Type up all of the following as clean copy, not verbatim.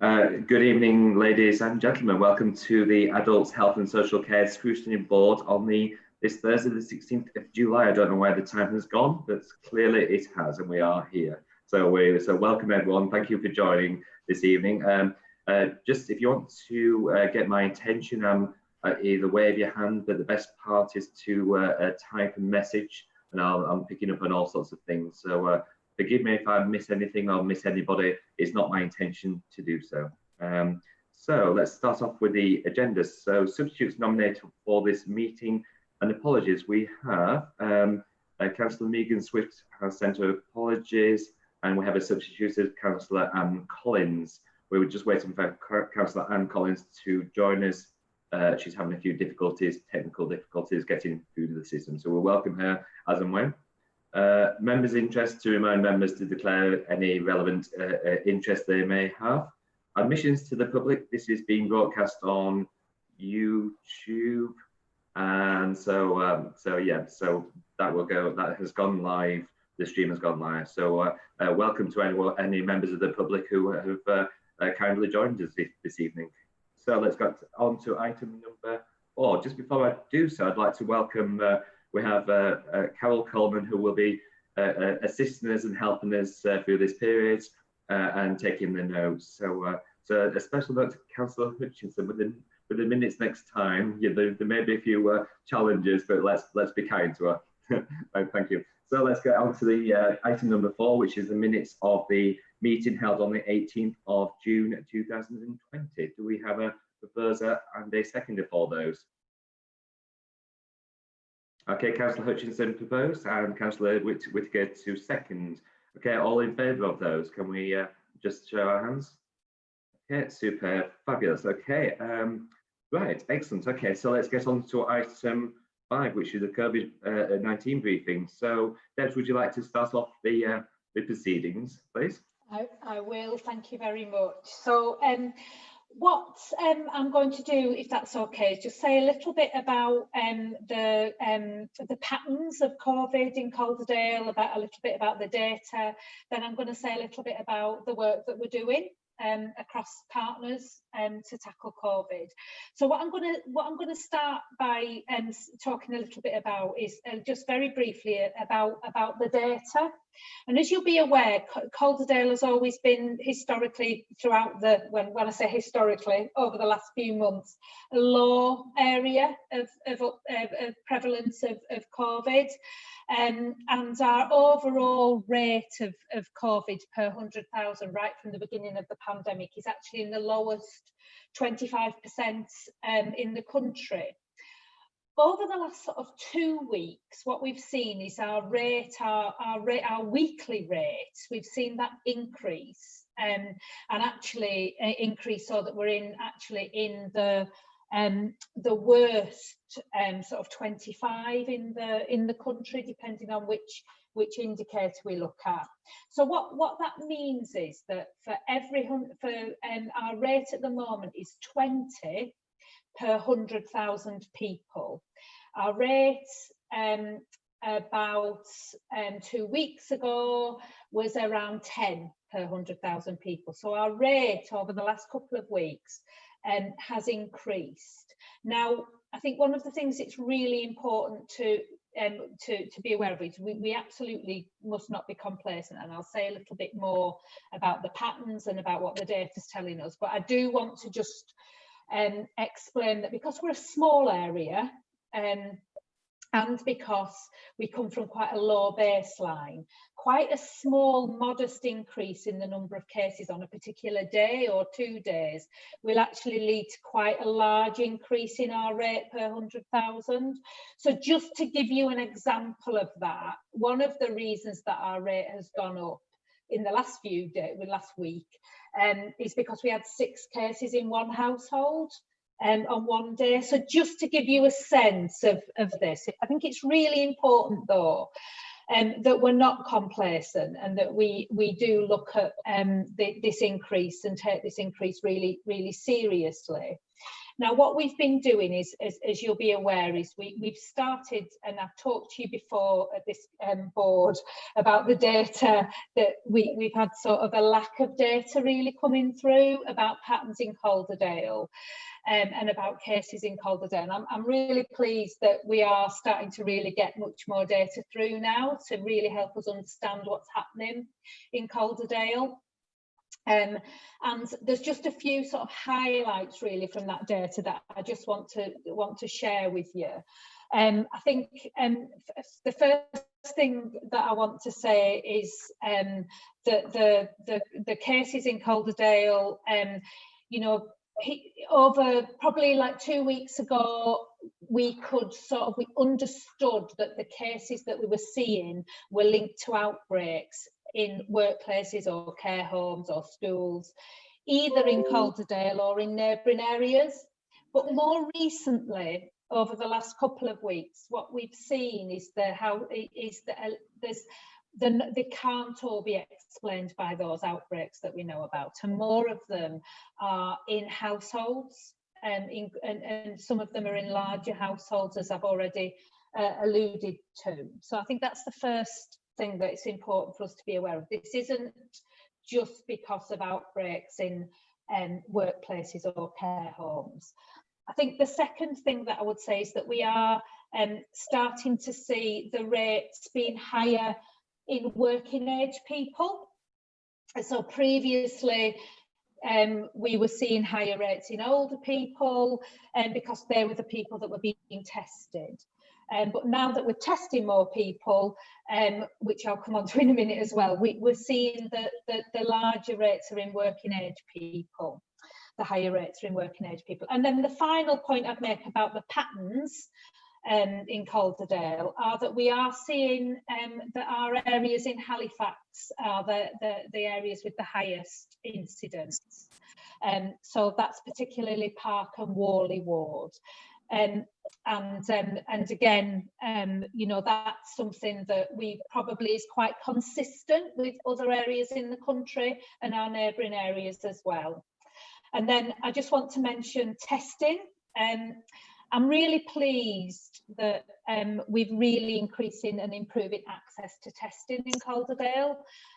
Good evening, ladies and gentlemen. Welcome to the Adults Health and Social Care Scrutiny Board on this Thursday, the 16th of July. I don't know where the time has gone, but clearly it has, and we are here. So welcome everyone. Thank you for joining this evening. Just if you want to get my attention, either wave your hand, but the best part is to type a message, and I'm picking up on all sorts of things. So forgive me if I miss anything or miss anybody. It's not my intention to do so. So let's start off with the agenda. So substitutes nominated for this meeting, and apologies. We have Councillor Megan Swift has sent her apologies, and we have a substituted Councillor Anne Collins. We were just waiting for Councillor Anne Collins to join us. She's having a few technical difficulties getting through the system. So we'll welcome her as and when. Members' interest, to remind members to declare any relevant interest they may have. Admissions to the public, this is being broadcast on YouTube, and so that has gone live. The stream has gone live. So welcome to any members of the public who have kindly joined us this evening. So let's get on to item number 4. Just before I do so, I'd like to welcome. We have Carol Coleman, who will be assisting us and helping us through this period and taking the notes. So a special note to Councillor Hutchinson. With the minutes next time, yeah, there may be a few challenges, but let's be kind to her. Thank you. So let's get on to the item number 4, which is the minutes of the meeting held on the 18th of June 2020. Do we have a proposer and a seconder for those? Okay, Councillor Hutchinson proposed and Councillor Whittaker to second. Okay, all in favour of those? Can we just show our hands? Okay, super, fabulous. Okay, right, excellent. Okay, so let's get on to item 5, which is the COVID-19 briefing. So, Debs, would you like to start off the proceedings, please? I will. Thank you very much. So, what I'm going to do, if that's okay, is just say a little bit about the patterns of COVID in Calderdale, a little bit about the data. Then I'm going to say a little bit about the work that we're doing across partners to tackle COVID. So what I'm going to start by talking a little bit about is just very briefly about the data. And as you'll be aware, Calderdale has always been historically throughout when I say historically, over the last few months, a low area of prevalence of COVID. And our overall rate of COVID per 100,000 right from the beginning of the pandemic is actually in the lowest 25% in the country. Over the last sort of 2 weeks, what we've seen is our weekly rates, we've seen that increase and actually increase so that we're in the worst sort of 25 in the country, depending on which indicator we look at. So what that means is that for our rate at the moment is 20 per 100,000 people. Our rate about 2 weeks ago was around 10 per 100,000 people. So our rate over the last couple of weeks has increased. Now, I think one of the things it's really important to be aware of is we absolutely must not be complacent, and I'll say a little bit more about the patterns and about what the data is telling us. But I do want to just explain that because we're a small area and because we come from quite a low baseline, quite a small, modest increase in the number of cases on a particular day or 2 days will actually lead to quite a large increase in our rate per 100,000. So just to give you an example of that, one of the reasons that our rate has gone up in the last week is because we had 6 cases in one household on one day. So just to give you a sense of this, I think it's really important though that we're not complacent and that we do look at this increase and take this increase really, really seriously. Now, what we've been doing is, as you'll be aware, is we've started, and I've talked to you before at this board about the data that we've had sort of a lack of data really coming through about patterns in Calderdale. And about cases in Calderdale. And I'm really pleased that we are starting to really get much more data through now to really help us understand what's happening in Calderdale. And there's just a few sort of highlights really from that data that I just want to share with you. I think the first thing that I want to say is that the cases in Calderdale, you know, over probably like 2 weeks ago, we understood that the cases that we were seeing were linked to outbreaks in workplaces or care homes or schools, either in Calderdale or in neighbouring areas. But more recently, over the last couple of weeks, what we've seen is they can't all be explained by those outbreaks that we know about, and more of them are in households, and some of them are in larger households, as I've already alluded to. So I think that's the first thing that it's important for us to be aware of. This isn't just because of outbreaks in workplaces or care homes. I think the second thing that I would say is that we are starting to see the rates being higher in working age people. So previously we were seeing higher rates in older people because they were the people that were being tested. But now that we're testing more people, which I'll come on to in a minute as well, we're seeing that the larger rates are in working age people, the higher rates are in working age people. And then the final point I'd make about the patterns in Calderdale are that we are seeing that our areas in Halifax are the areas with the highest incidence. So that's particularly Park and Worley ward. And again, you know, that's something that we probably is quite consistent with other areas in the country and our neighbouring areas as well. And then I just want to mention testing. I'm really pleased that we're really increasing and improving access to testing in Calderdale.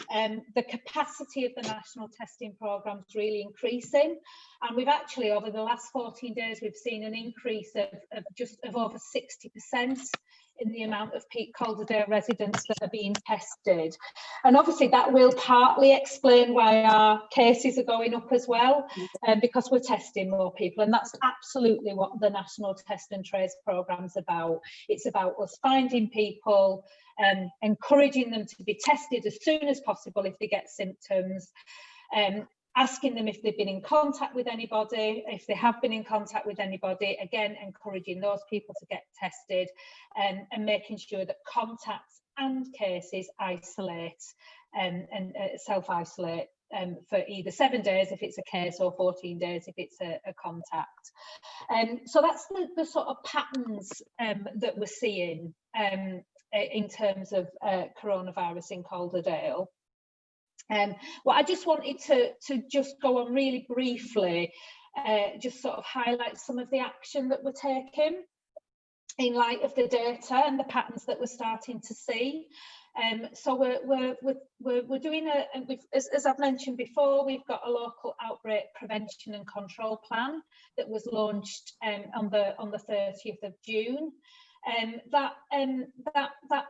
The capacity of the national testing programme is really increasing, and we've actually, over the last 14 days, we've seen an increase of over 60% in the amount of Calderdale residents that are being tested. And obviously that will partly explain why our cases are going up as well, because we're testing more people, and that's absolutely what the National Test and Trace programme is about. It's about us finding people, encouraging them to be tested as soon as possible if they get symptoms, asking them if they've been in contact with anybody. If they have been in contact with anybody, again, encouraging those people to get tested, and making sure that contacts and cases isolate and self-isolate for either 7 days if it's a case or 14 days if it's a contact. So that's the sort of patterns that we're seeing in terms of coronavirus in Calderdale. Well, I just wanted to just go on really briefly, just sort of highlight some of the action that we're taking in light of the data and the patterns that we're starting to see. So we're doing as I've mentioned before, we've got a local outbreak prevention and control plan that was launched on the 30th of June. That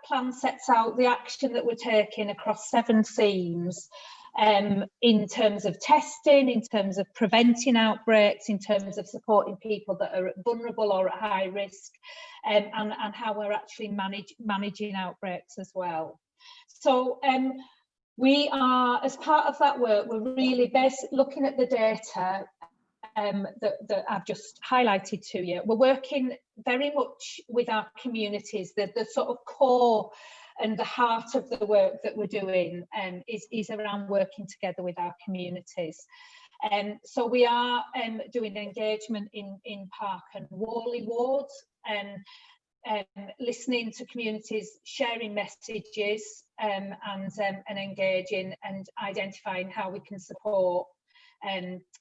plan sets out the action that we're taking across 7 themes, in terms of testing, in terms of preventing outbreaks, in terms of supporting people that are vulnerable or at high risk, and how we're actually managing outbreaks as well. So we are, as part of that work, we're really looking at the data that I've just highlighted to you. We're working very much with our communities. The sort of core and the heart of the work that we're doing is around working together with our communities. So we are doing engagement in Park and Worley wards, listening to communities, sharing messages, and engaging and identifying how we can support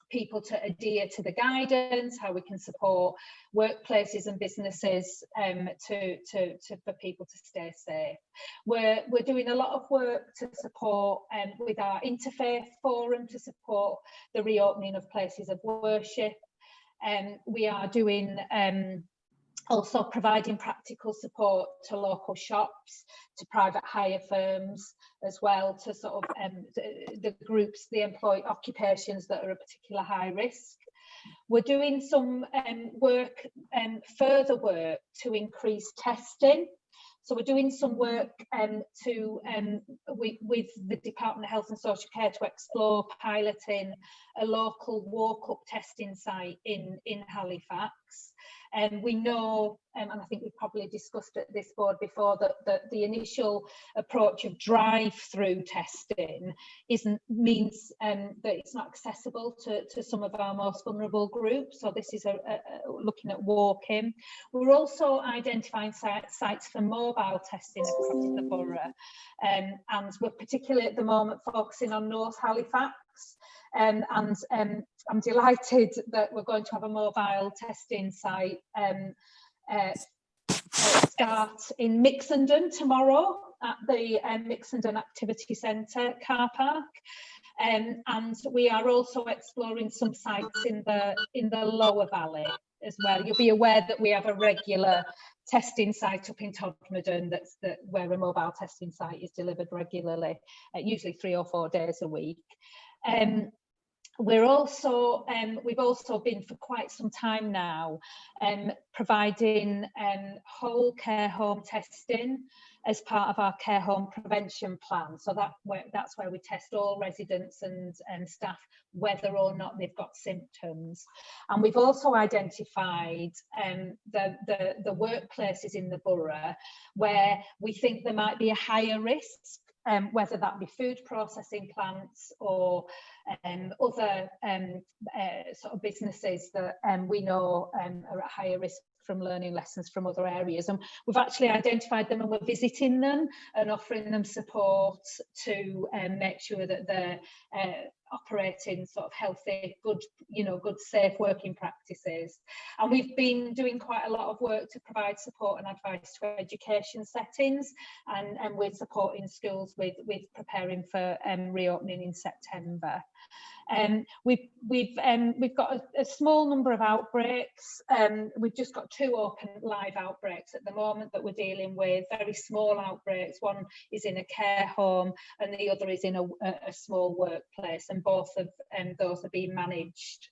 people to adhere to the guidance, how we can support workplaces and businesses for people to stay safe. We're doing a lot of work to support with our interfaith forum to support the reopening of places of worship. We are doing also providing practical support to local shops, to private hire firms as well, to sort of the groups, the employee occupations that are a particular high risk. We're doing some further work to increase testing. So we're doing some work with the Department of Health and Social Care to explore piloting a local walk-up testing site in Halifax. We know, and I think we've probably discussed at this board before, that the initial approach of drive-through testing means that it's not accessible to some of our most vulnerable groups. So this is looking at walk-in. We're also identifying sites for mobile testing across the borough, and we're particularly at the moment focusing on North Halifax. And I'm delighted that we're going to have a mobile testing site start in Mixenden tomorrow at the Mixenden Activity Centre car park. And we are also exploring some sites in the Lower Valley as well. You'll be aware that we have a regular testing site up in Todmorden where a mobile testing site is delivered regularly, usually 3 or 4 days a week. We've also been for quite some time now providing whole care home testing as part of our care home prevention plan. So that's where we test all residents and staff whether or not they've got symptoms. And we've also identified the workplaces in the borough where we think there might be a higher risk, whether that be food processing plants or other sort of businesses that we know are at higher risk from learning lessons from other areas. And we've actually identified them and we're visiting them and offering them support to make sure that they're operating sort of healthy, good, safe working practices. And we've been doing quite a lot of work to provide support and advice to education settings, and we're supporting schools with preparing for reopening in September. We've got a small number of outbreaks. We've just got 2 open live outbreaks at the moment that we're dealing with, very small outbreaks. One is in a care home and the other is in a small workplace, and both of those are being managed.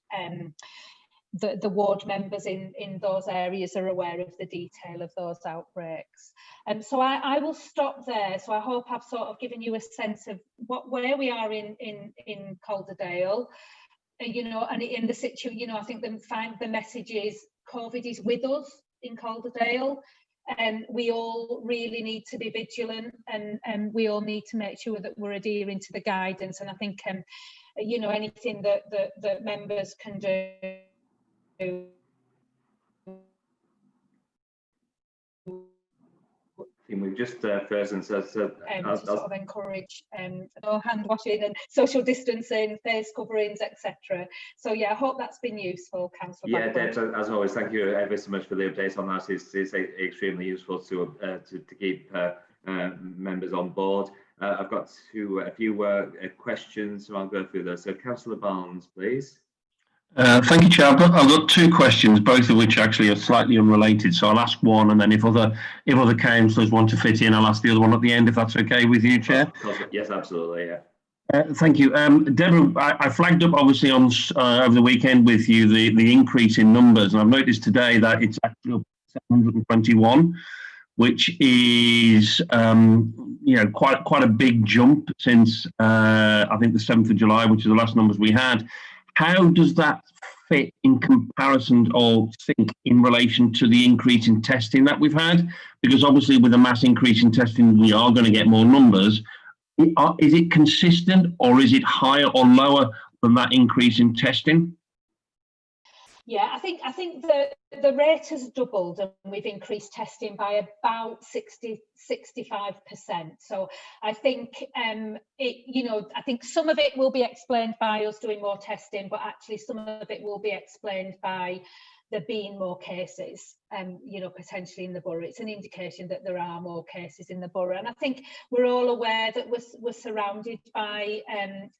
The ward members in those areas are aware of the detail of those outbreaks. So I will stop there. So I hope I've sort of given you a sense of where we are in Calderdale, and in the situation. I think the message is COVID is with us in Calderdale, and we all really need to be vigilant, and we all need to make sure that we're adhering to the guidance. And I think anything that members can do. I think we've just frozen, so to sort of encourage hand washing and social distancing, face coverings, etc. So yeah, I hope that's been useful, Councillor. Yeah, Deb, as always, thank you ever so much for the updates on that. It's extremely useful to keep members on board. I've got a few questions, so I'll go through those. So, Councillor Barnes, please. Thank you, Chair. I've got 2 questions, both of which actually are slightly unrelated. So I'll ask one, and then if other councillors want to fit in, I'll ask the other one at the end, if that's okay with you, Chair. Yes, absolutely. Yeah. Thank you, Deborah. I flagged up obviously on over the weekend with you the increase in numbers, and I've noticed today that it's actually up to 721, which is quite a big jump since I think the 7th of July, which is the last numbers we had. How does that fit in comparison or think in relation to the increase in testing that we've had? Because obviously with a mass increase in testing, we are going to get more numbers. Is it consistent, or is it higher or lower than that increase in testing? Yeah, I think the rate has doubled, and we've increased testing by about 65%. So I think I think some of it will be explained by us doing more testing, but actually some of it will be explained by there being more cases, potentially in the borough. It's an indication that there are more cases in the borough, and I think we're all aware that we're surrounded by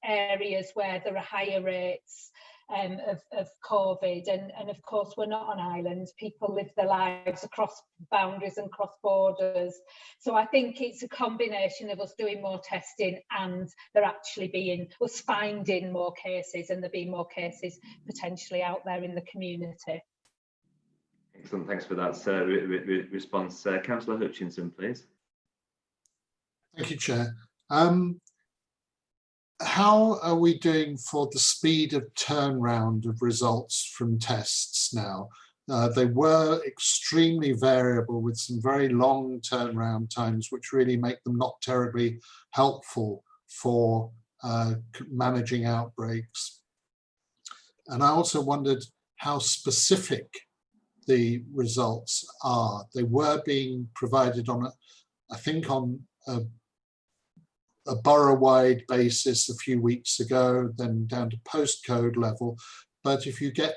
areas where there are higher rates of COVID, and of course we're not on islands. People live their lives across boundaries and cross borders, so I think it's a combination of us doing more testing and there actually being us finding more cases, and there being more cases potentially out there in the community. Excellent, thanks for that response. Councillor Hutchinson, please. Thank you, Chair. How are we doing for the speed of turnaround of results from tests now? They were extremely variable, with some very long turnaround times, which really make them not terribly helpful for managing outbreaks. And I also wondered how specific the results are. They were being provided on I think on a borough-wide basis a few weeks ago, then down to postcode level. But if you get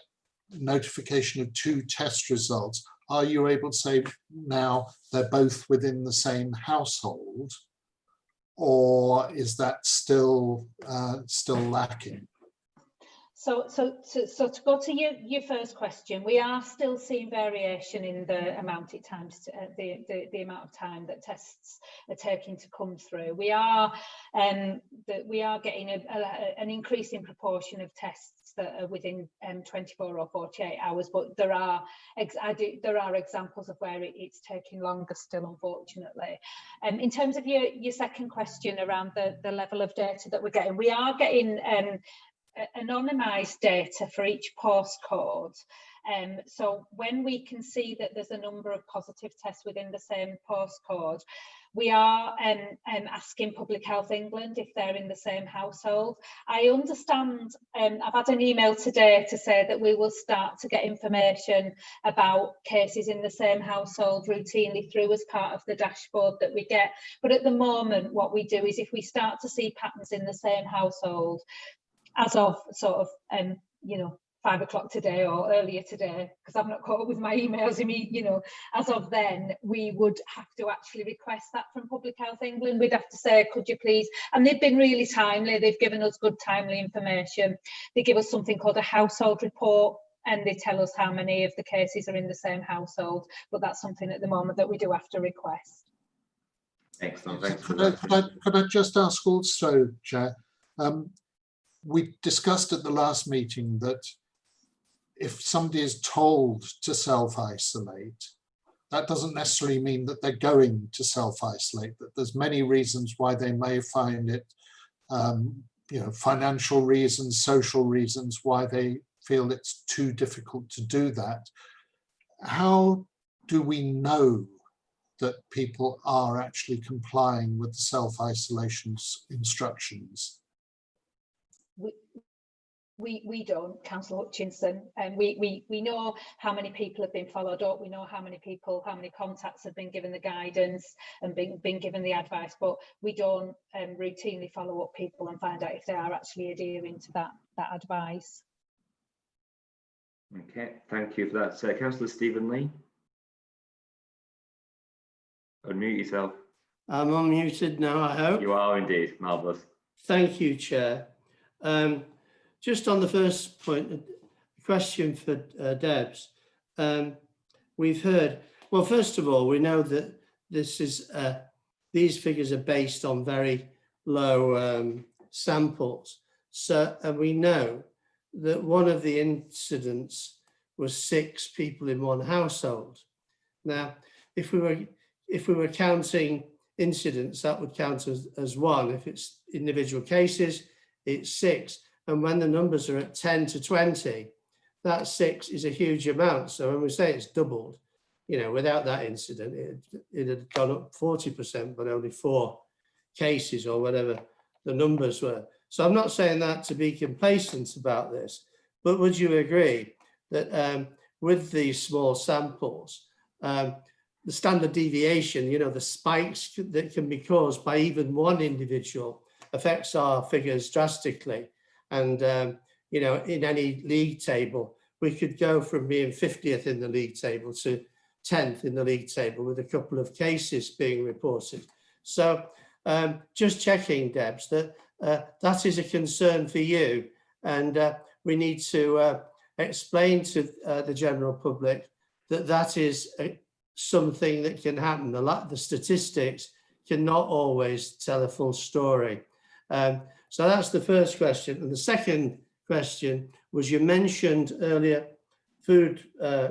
notification of 2 test results, are you able to say now they're both within the same household, or is that still lacking? So to go to your first question, we are still seeing variation in the amount of time that tests are taking to come through. We are getting an increasing proportion of tests that are within 24 or 48 hours, but there are examples of where it's taking longer still, unfortunately. In terms of your second question around the level of data that we're getting, we are getting anonymised data for each postcode. So when we can see that there's a number of positive tests within the same postcode, we are asking Public Health England if they're in the same household. I understand, I've had an email today to say that we will start to get information about cases in the same household routinely through as part of the dashboard that we get. But at the moment, what we do is if we start to see patterns in the same household, as of sort of 5 o'clock today or earlier today, because I've not caught up with my emails, as of then, we would have to actually request that from Public Health England. We'd have to say, could you please, and they've been really timely, they've given us good timely information. They give us something called a household report, and they tell us how many of the cases are in the same household, but that's something at the moment that we do have to request. Excellent, thanks for that. Could I just ask also, Chair, we discussed at the last meeting that if somebody is told to self-isolate, that doesn't necessarily mean that they're going to self-isolate, that there's many reasons why they may find it, financial reasons, social reasons, why they feel it's too difficult to do that. How do we know that people are actually complying with the self-isolation instructions? We don't, Councillor Hutchinson, and we know how many people have been followed up. We know how many contacts have been given the guidance and been given the advice, but we don't routinely follow up people and find out if they are actually adhering to that advice. Okay, thank you for that. Councillor Stephen Lee. Unmute yourself. I'm unmuted now, I hope. You are indeed, marvellous. Thank you, Chair. Just on the first point, a question for Debs. We've heard, well, first of all, we know that these figures are based on very low samples. And we know that one of the incidents was 6 people in one household. Now, if we were counting incidents, that would count as 1. If it's individual cases, it's 6. And when the numbers are at 10 to 20, that 6 is a huge amount. So when we say it's doubled, without that incident, it had gone up 40%, but only 4 cases or whatever the numbers were. So I'm not saying that to be complacent about this, but would you agree that with these small samples, the standard deviation, you know, the spikes that can be caused by even one individual affects our figures drastically. And, you know, in any league table, we could go from being 50th in the league table to 10th in the league table with a couple of cases being reported. So just checking, Debs, that that is a concern for you. And we need to explain to the general public that that is something that can happen. The statistics cannot always tell a full story. So that's the first question. And the second question was, you mentioned earlier food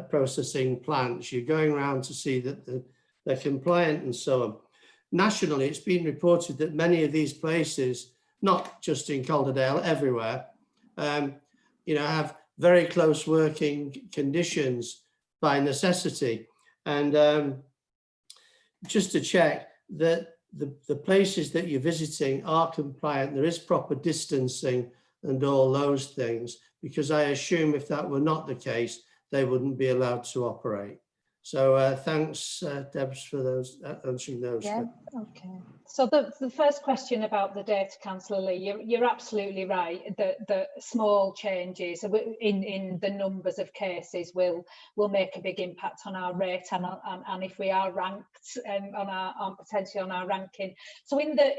processing plants. You're going around to see that they're compliant and so on. Nationally, it's been reported that many of these places, not just in Calderdale, everywhere, you know, have very close working conditions by necessity. And just to check that the places that you're visiting are compliant, there is proper distancing and all those things, because I assume if that were not the case, they wouldn't be allowed to operate. So thanks, Debs, for those answering those. Yeah, okay. So the first question about the data, Councillor Lee, you're absolutely right. The small changes in the numbers of cases will make a big impact on our rate and if we are ranked potentially on our ranking. So in the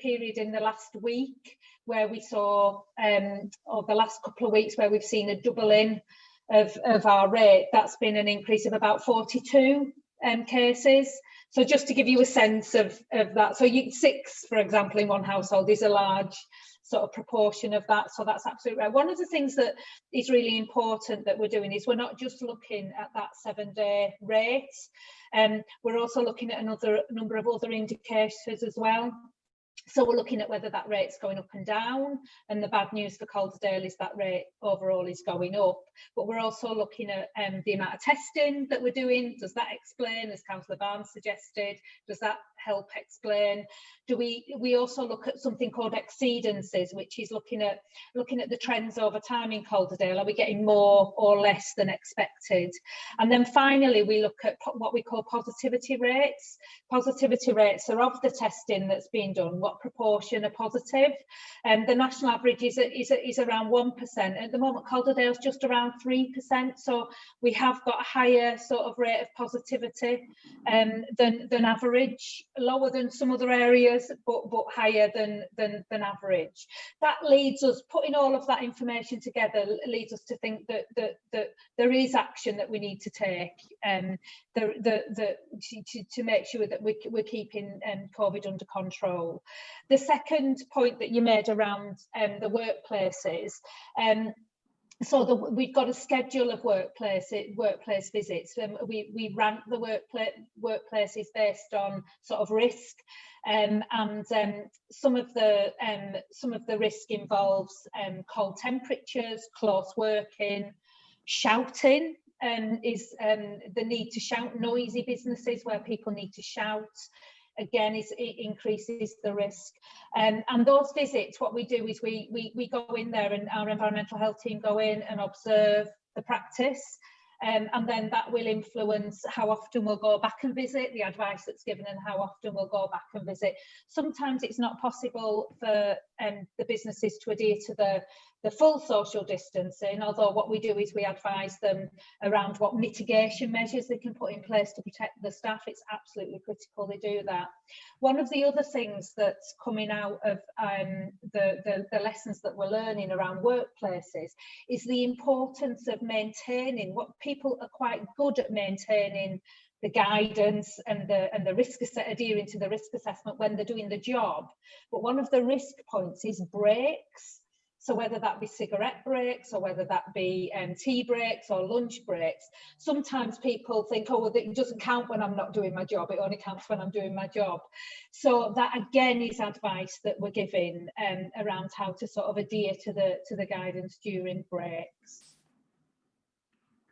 period in the last week where we saw or the last couple of weeks where we've seen a doubling of our rate, that's been an increase of about 42 cases. So just to give you a sense of that, so 6, for example, in one household is a large sort of proportion of that. So that's absolutely right. One of the things that is really important that we're doing is we're not just looking at that 7-day rate, we're also looking at another number of other indicators as well. So we're looking at whether that rate's going up and down, and the bad news for Calderdale is that rate overall is going up. But we're also looking at the amount of testing that we're doing. Does that explain, as Councillor Barnes suggested, does that help explain? We also look at something called exceedances, which is looking at the trends over time in Calderdale. Are we getting more or less than expected? And then finally, we look at what we call positivity rates. Positivity rates are of the testing that's been done, what proportion are positive. The national average is around 1%. At the moment, Calderdale's just around 3%. So we have got a higher sort of rate of positivity than average, lower than some other areas, but higher than average. That leads us, putting all of that information together, leads us to think that there is action that we need to take to make sure that we're keeping COVID under control. The second point that you made around the workplaces, so we've got a schedule of workplace visits. We rank the workplaces based on sort of risk, and some of the risk involves cold temperatures, close working, shouting. Is the need to shout, noisy businesses where people need to shout, again, it increases the risk. And those visits, what we do is we go in there, and our environmental health team go in and observe the practice, and then that will influence how often we'll go back and visit, the advice that's given, and how often we'll go back and visit. Sometimes it's not possible for the businesses to adhere to the full social distancing, although what we do is we advise them around what mitigation measures they can put in place to protect the staff. It's absolutely critical they do that. One of the other things that's coming out of the lessons that we're learning around workplaces is the importance of maintaining, what people are quite good at maintaining, the guidance and the risk adhering to the risk assessment when they're doing the job. But one of the risk points is breaks. So whether that be cigarette breaks, or whether that be tea breaks or lunch breaks, sometimes people think, oh, well, it doesn't count when I'm not doing my job, it only counts when I'm doing my job. So that again is advice that we're giving around how to sort of adhere to the guidance during breaks.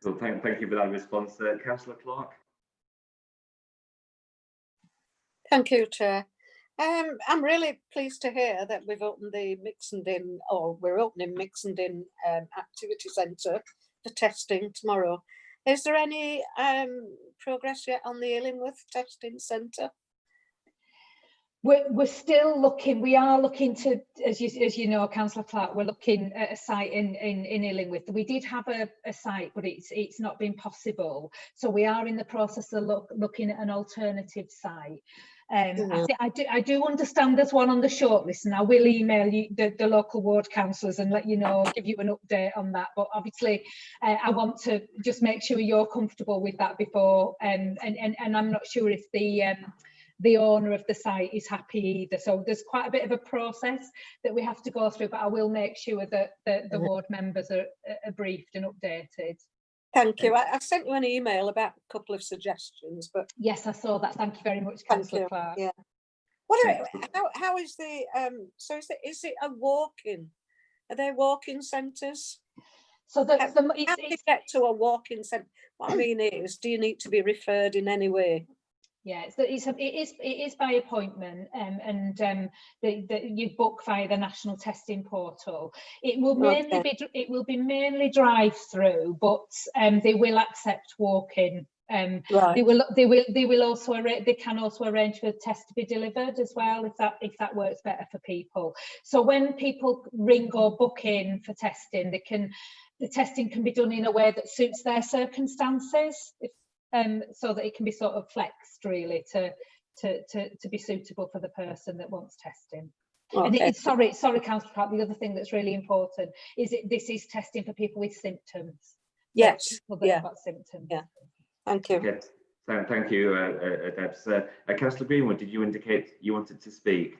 So thank you for that response, Councillor Clark. Thank you, Chair. I'm really pleased to hear that we've opened the Mixendin, or we're opening Mixendin Activity Centre for testing tomorrow. Is there any progress yet on the Illingworth Testing Centre? We're still looking. We are looking to, as you know, Councillor Clark, we're looking at a site in Illingworth. We did have a site, but it's not been possible. So we are in the process of looking at an alternative site. I do understand there's one on the shortlist, and I will email you the local ward councillors and let you know, give you an update on that. But obviously, I want to just make sure you're comfortable with that before, and I'm not sure if the owner of the site is happy either. So there's quite a bit of a process that we have to go through, but I will make sure that the ward members are briefed and updated. Thank you. I sent you an email about a couple of suggestions, but yes, I saw that. Thank you very much, Councillor Clark. Yeah. How is the so is it a walk-in? Are they walk-in centres? So how do you get to a walk-in centre? What I mean is, do you need to be referred in any way? Yeah, it is by appointment, and you book via the National Testing Portal. It will be mainly drive-through, but they will accept walk-in. Right. They will also they can also arrange for a test to be delivered as well, if that works better for people. So when people ring or book in for testing, the testing can be done in a way that suits their circumstances. So that it can be sort of flexed really to be suitable for the person that wants testing. Okay. And sorry, Councillor Clark, the other thing that's really important is this is testing for people with symptoms. Yes. People that have got symptoms. Yeah. Thank you. Okay. Thank you, Debs. Councillor Greenwood, did you indicate you wanted to speak?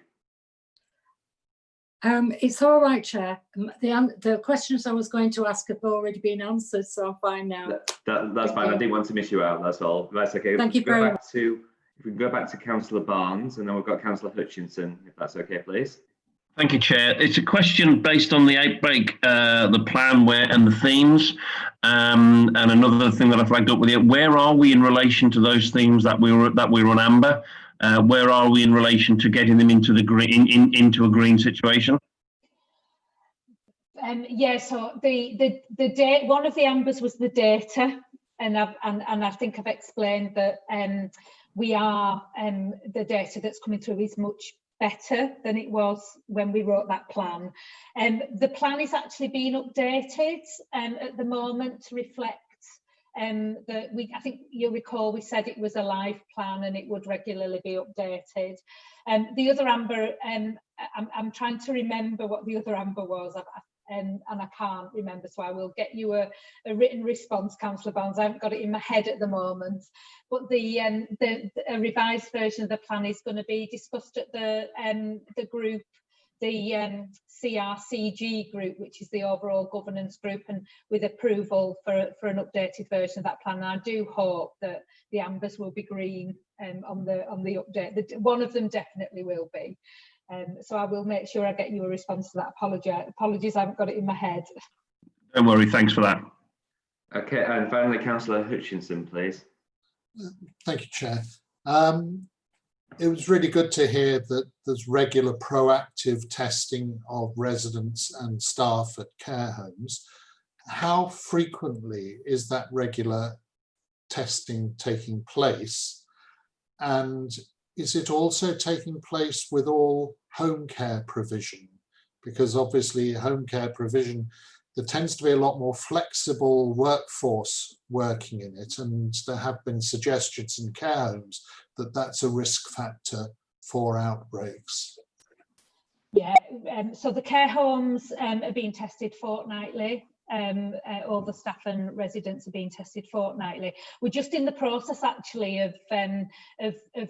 It's all right, Chair. The questions I was going to ask have already been answered, so I'm fine now. That's fine. I didn't want to miss you out. That's all. That's okay. Thank you very much. If we can go back to Councillor Barnes, and then we've got Councillor Hutchinson, if that's okay, please. Thank you, Chair. It's a question based on the outbreak, the plan, and the themes, and another thing that I flagged up with you. Where are we in relation to those themes that we were on amber? Where are we in relation to getting them into the green, into a green situation? Yeah, so the one of the ambers was the data, and I think I've explained that we are the data that's coming through is much better than it was when we wrote that plan. The plan is actually being updated at the moment to reflect I think you'll recall we said it was a live plan and it would regularly be updated. The other amber, I'm trying to remember what the other amber was, and I can't remember, so I will get you a written response, Councillor Barnes. I haven't got it in my head at the moment, but a revised version of the plan is going to be discussed at the group, the CRCG group, which is the overall governance group, and with approval for an updated version of that plan. And I do hope that the ambers will be green on the update. One of them definitely will be. So I will make sure I get you a response to that. Apologies, I haven't got it in my head. Don't worry, thanks for that. Okay, and finally, Councillor Hutchinson, please. Thank you, Chair. It was really good to hear that there's regular proactive testing of residents and staff at care homes. How frequently is that regular testing taking place? And is it also taking place with all home care provision? Because obviously home care provision, there tends to be a lot more flexible workforce working in it, and there have been suggestions in care homes that that's a risk factor for outbreaks. Yeah, so the care homes are being tested fortnightly. All the staff and residents are being tested fortnightly. We're just in the process actually of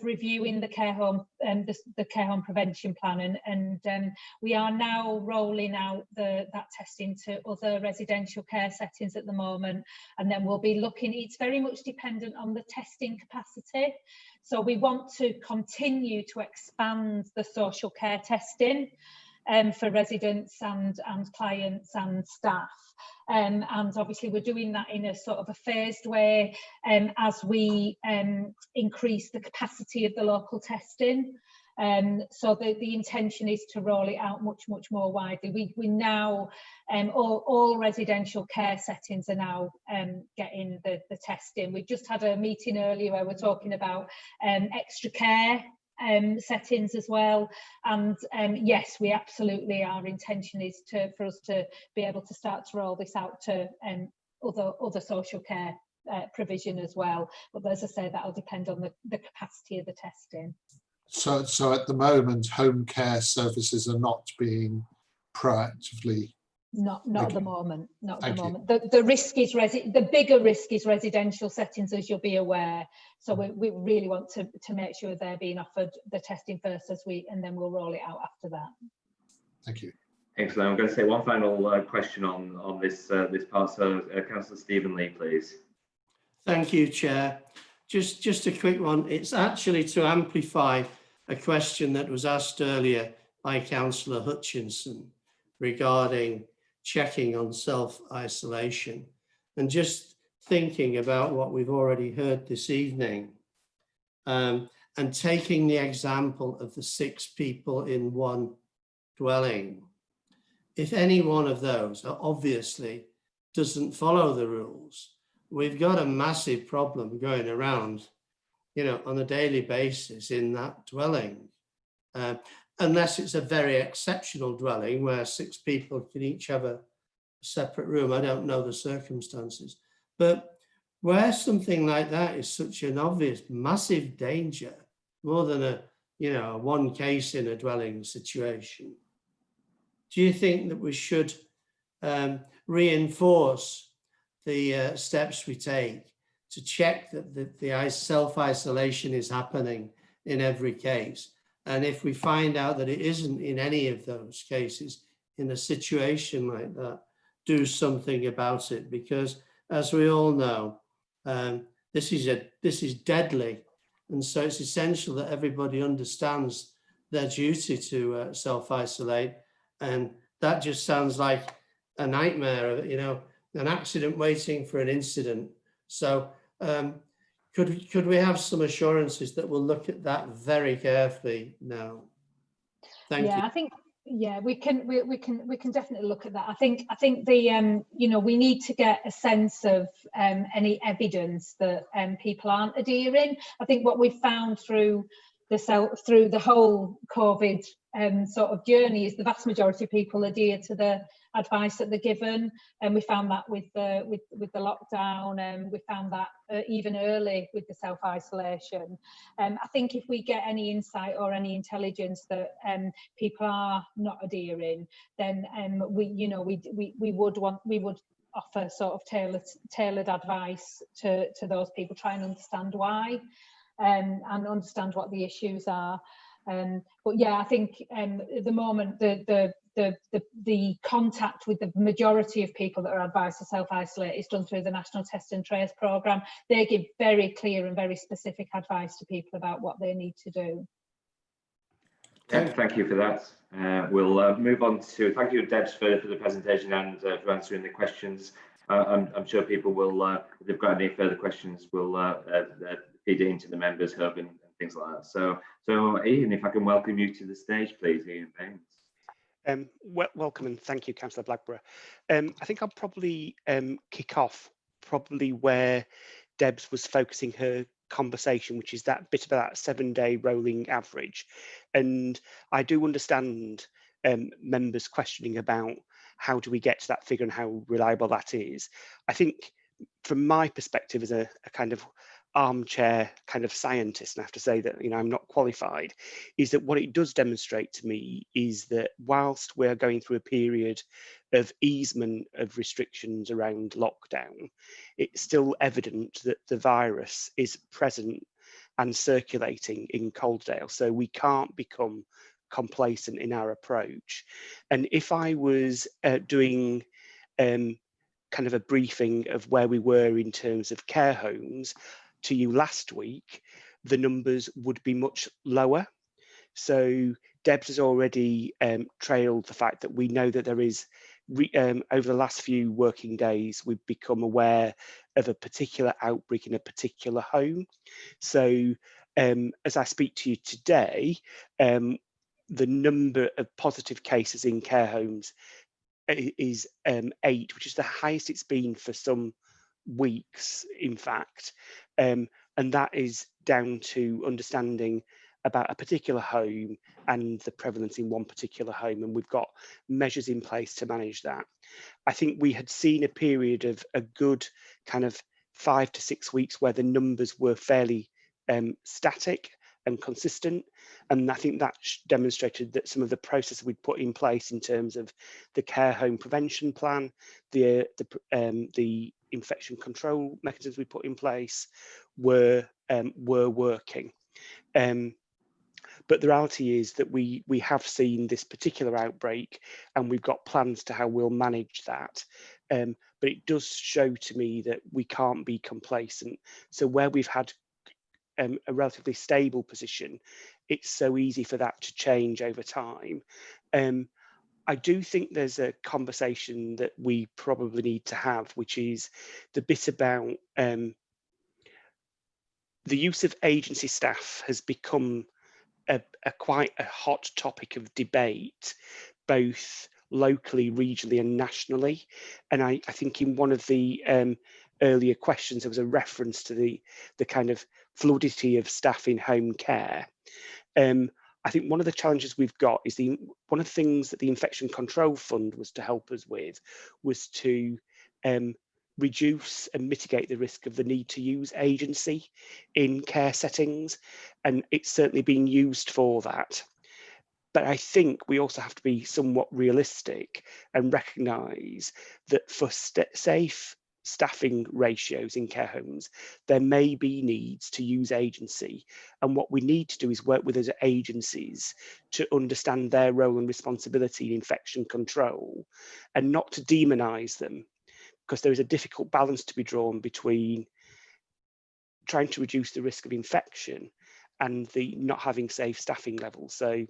reviewing the care home the care home prevention plan, and we are now rolling out that testing to other residential care settings at the moment, and then we'll be looking. It's very much dependent on the testing capacity, so we want to continue to expand the social care testing for residents and clients and staff. And obviously we're doing that in a sort of a phased way as we increase the capacity of the local testing. So the intention is to roll it out much more widely. We now, all residential care settings are now getting the testing. We've just had a meeting earlier where we're talking about extra care settings as well, and yes, we absolutely, our intention is for us to be able to start to roll this out to other social care provision as well, but as I say, that'll depend on the capacity of the testing. So at the moment, home care services are not being proactively. Not at the moment. Not at the Thank moment. The risk is the bigger risk is residential settings, as you'll be aware. So we really want to make sure they're being offered the testing first, and then we'll roll it out after that. Thank you. Excellent. I'm going to say one final question on this part. So, Councillor Stephen Lee, please. Thank you, Chair. Just a quick one. It's actually to amplify a question that was asked earlier by Councillor Hutchinson regarding checking on self-isolation, and just thinking about what we've already heard this evening, and taking the example of the 6 people in one dwelling. If any one of those obviously doesn't follow the rules, we've got a massive problem going around, on a daily basis in that dwelling. Unless it's a very exceptional dwelling where 6 people can each have a separate room. I don't know the circumstances, but where something like that is such an obvious, massive danger, more than a one case in a dwelling situation, do you think that we should reinforce the steps we take to check that the self-isolation is happening in every case? And if we find out that it isn't in any of those cases, in a situation like that, do something about it, because as we all know, this is deadly, and so it's essential that everybody understands their duty to self-isolate. And that just sounds like a nightmare, an accident waiting for an incident. So could we have some assurances that we'll look at that very carefully now? Thank you. I think we can definitely look at that. I think the we need to get a sense of any evidence that people aren't adhering. I think what we've found through the whole COVID sort of journey is the vast majority of people adhere to the advice that they're given, and we found that with the lockdown, and we found that even early with the self-isolation. I think if we get any insight or any intelligence that people are not adhering, then we would offer sort of tailored advice to those people, try and understand why, and understand what the issues are. But yeah, I think at the moment the contact with the majority of people that are advised to self-isolate is done through the National Test and Trace programme. They give very clear and very specific advice to people about what they need to do. Thank you for that. We'll move on to, thank you, Debs, for the presentation and for answering the questions. I'm sure people will, if they've got any further questions, will feed it into the members hub and things like that. So Ian, if I can welcome you to the stage, please, Ian Baines. Welcome, and thank you, Councillor Blackburrow. I think I'll probably kick off where Debs was focusing her conversation, which is that bit about that 7-day rolling average. And I do understand members questioning about how do we get to that figure and how reliable that is. I think from my perspective as a kind of armchair kind of scientist, and I have to say that I'm not qualified, is that what it does demonstrate to me is that whilst we're going through a period of easement of restrictions around lockdown, it's still evident that the virus is present and circulating in Calderdale. So we can't become complacent in our approach. And if I was doing kind of a briefing of where we were in terms of care homes to you last week, the numbers would be much lower. So Debs has already trailed the fact that we know that there is, over the last few working days, we've become aware of a particular outbreak in a particular home. So as I speak to you today, the number of positive cases in care homes is 8, which is the highest it's been for some weeks, in fact. And that is down to understanding about a particular home and the prevalence in one particular home. And we've got measures in place to manage that. I think we had seen a period of a good kind of 5 to 6 weeks where the numbers were fairly static and consistent, and I think that demonstrated that some of the processes we'd put in place in terms of the care home prevention plan, the infection control mechanisms we put in place were working. But the reality is that we have seen this particular outbreak, and we've got plans to how we'll manage that. But it does show to me that we can't be complacent. So where we've had a relatively stable position, it's so easy for that to change over time. I do think there's a conversation that we probably need to have, which is the bit about the use of agency staff has become a quite a hot topic of debate, both locally, regionally and nationally. And I think in one of the earlier questions, there was a reference to the kind of fluidity of staff in home care. I think one of the challenges we've got is one of the things that the Infection Control Fund was to help us with was to reduce and mitigate the risk of the need to use agency in care settings. And it's certainly been used for that. But I think we also have to be somewhat realistic and recognise that for safe staffing ratios in care homes, there may be needs to use agency. And what we need to do is work with those agencies to understand their role and responsibility in infection control and not to demonise them, because there is a difficult balance to be drawn between trying to reduce the risk of infection and the not having safe staffing levels. So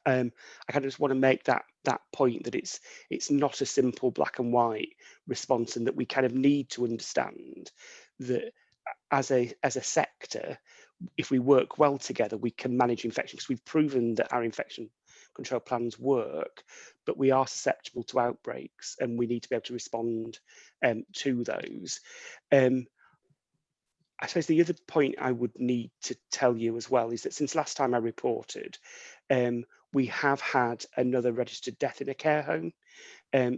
I kind of just want to make that point that it's not a simple black and white response, and that we kind of need to understand that as a sector, if we work well together, we can manage infections. We've proven that our infection control plans work, but we are susceptible to outbreaks, and we need to be able to respond to those. I suppose the other point I would need to tell you as well is that since last time I reported, we have had another registered death in a care home.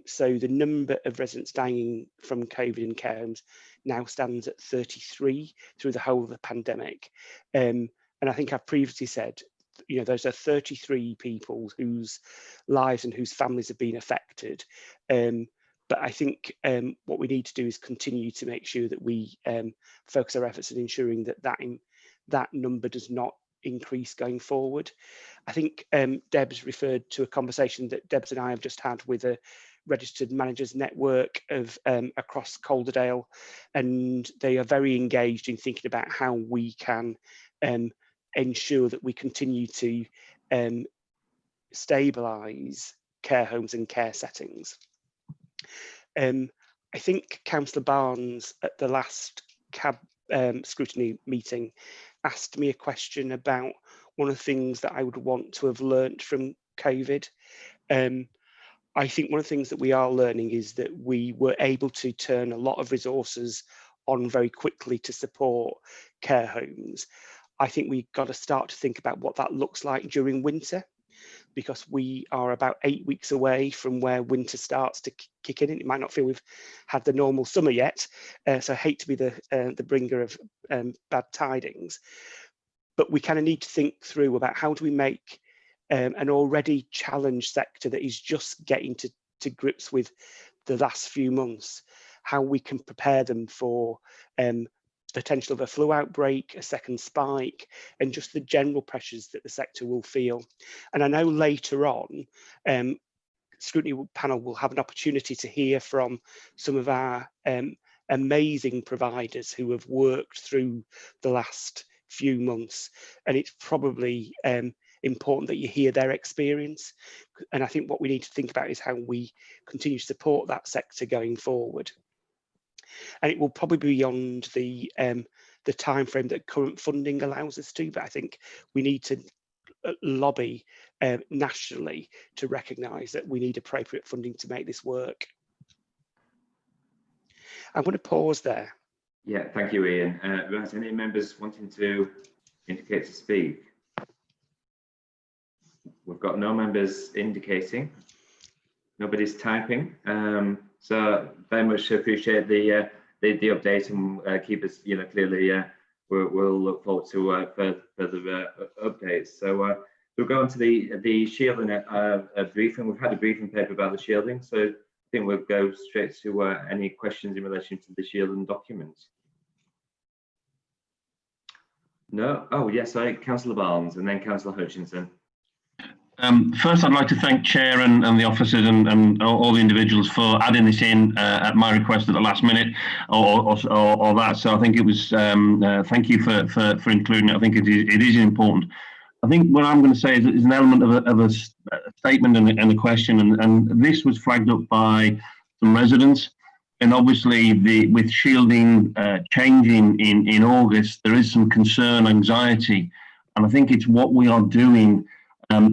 So the number of residents dying from COVID in care homes now stands at 33 through the whole of the pandemic. And I think I've previously said, you know, those are 33 people whose lives and whose families have been affected. But I think what we need to do is continue to make sure that we focus our efforts on ensuring that that number does not increase going forward. I think Deb's referred to a conversation that Debs and I have just had with a registered managers network of across Calderdale, and they are very engaged in thinking about how we can ensure that we continue to stabilise care homes and care settings. I think Councillor Barnes at the last scrutiny meeting asked me a question about one of the things that I would want to have learnt from COVID. I think one of the things that we are learning is that we were able to turn a lot of resources on very quickly to support care homes. I think we've got to start to think about what that looks like during winter, because we are about 8 weeks away from where winter starts to kick in. It might not feel we've had the normal summer yet, so I hate to be the bringer of bad tidings, but we kind of need to think through about how do we make an already challenged sector that is just getting to grips with the last few months, how we can prepare them for potential of a flu outbreak, a second spike, and just the general pressures that the sector will feel. And I know later on, Scrutiny panel will have an opportunity to hear from some of our amazing providers who have worked through the last few months. And it's probably important that you hear their experience. And I think what we need to think about is how we continue to support that sector going forward. And it will probably be beyond the the time frame that current funding allows us to, but I think we need to lobby nationally to recognise that we need appropriate funding to make this work. I'm going to pause there. Yeah, thank you, Ian. Right, any members wanting to indicate to speak? We've got no members indicating. Nobody's typing. So very much appreciate the update, and keep us, clearly. We'll look forward to further updates. So we'll go on to the shielding briefing. We've had a briefing paper about the shielding, so I think we'll go straight to any questions in relation to the shielding documents. No? Oh, yes, sorry, Councillor Barnes and then Councillor Hutchinson. First, I'd like to thank Chair and the officers and all the individuals for adding this in at my request at the last minute, or that. So I think it was, thank you for including it. I think it is important. I think what I'm going to say is that there's an element of a statement and a question, and this was flagged up by some residents. And obviously, with shielding changing in August, there is some concern, anxiety, and I think it's what we are doing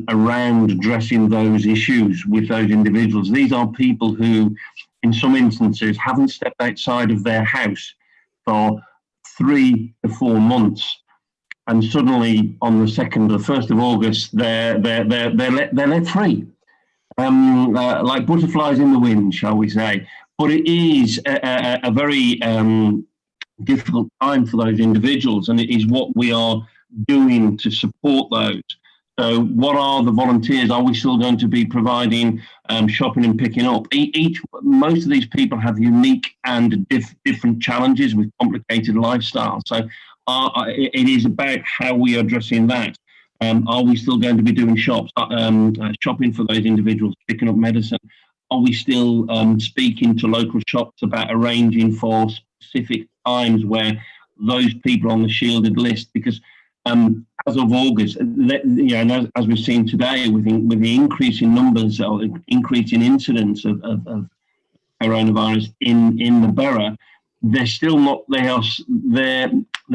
around addressing those issues with those individuals. These are people who, in some instances, haven't stepped outside of their house for 3 to 4 months, and suddenly on the 2nd or 1st of August, they're let free, like butterflies in the wind, shall we say. But it is a very difficult time for those individuals, and it is what we are doing to support those. So what are the volunteers? Are we still going to be providing shopping and picking up? Most of these people have unique and different challenges with complicated lifestyles. So it is about how we are addressing that. Are we still going to be doing shopping for those individuals, picking up medicine? Are we still speaking to local shops about arranging for specific times where those people are on the shielded list? Because as of August, and as we've seen today, with the increase in numbers or increase in incidence of coronavirus in the borough, they're still not. Their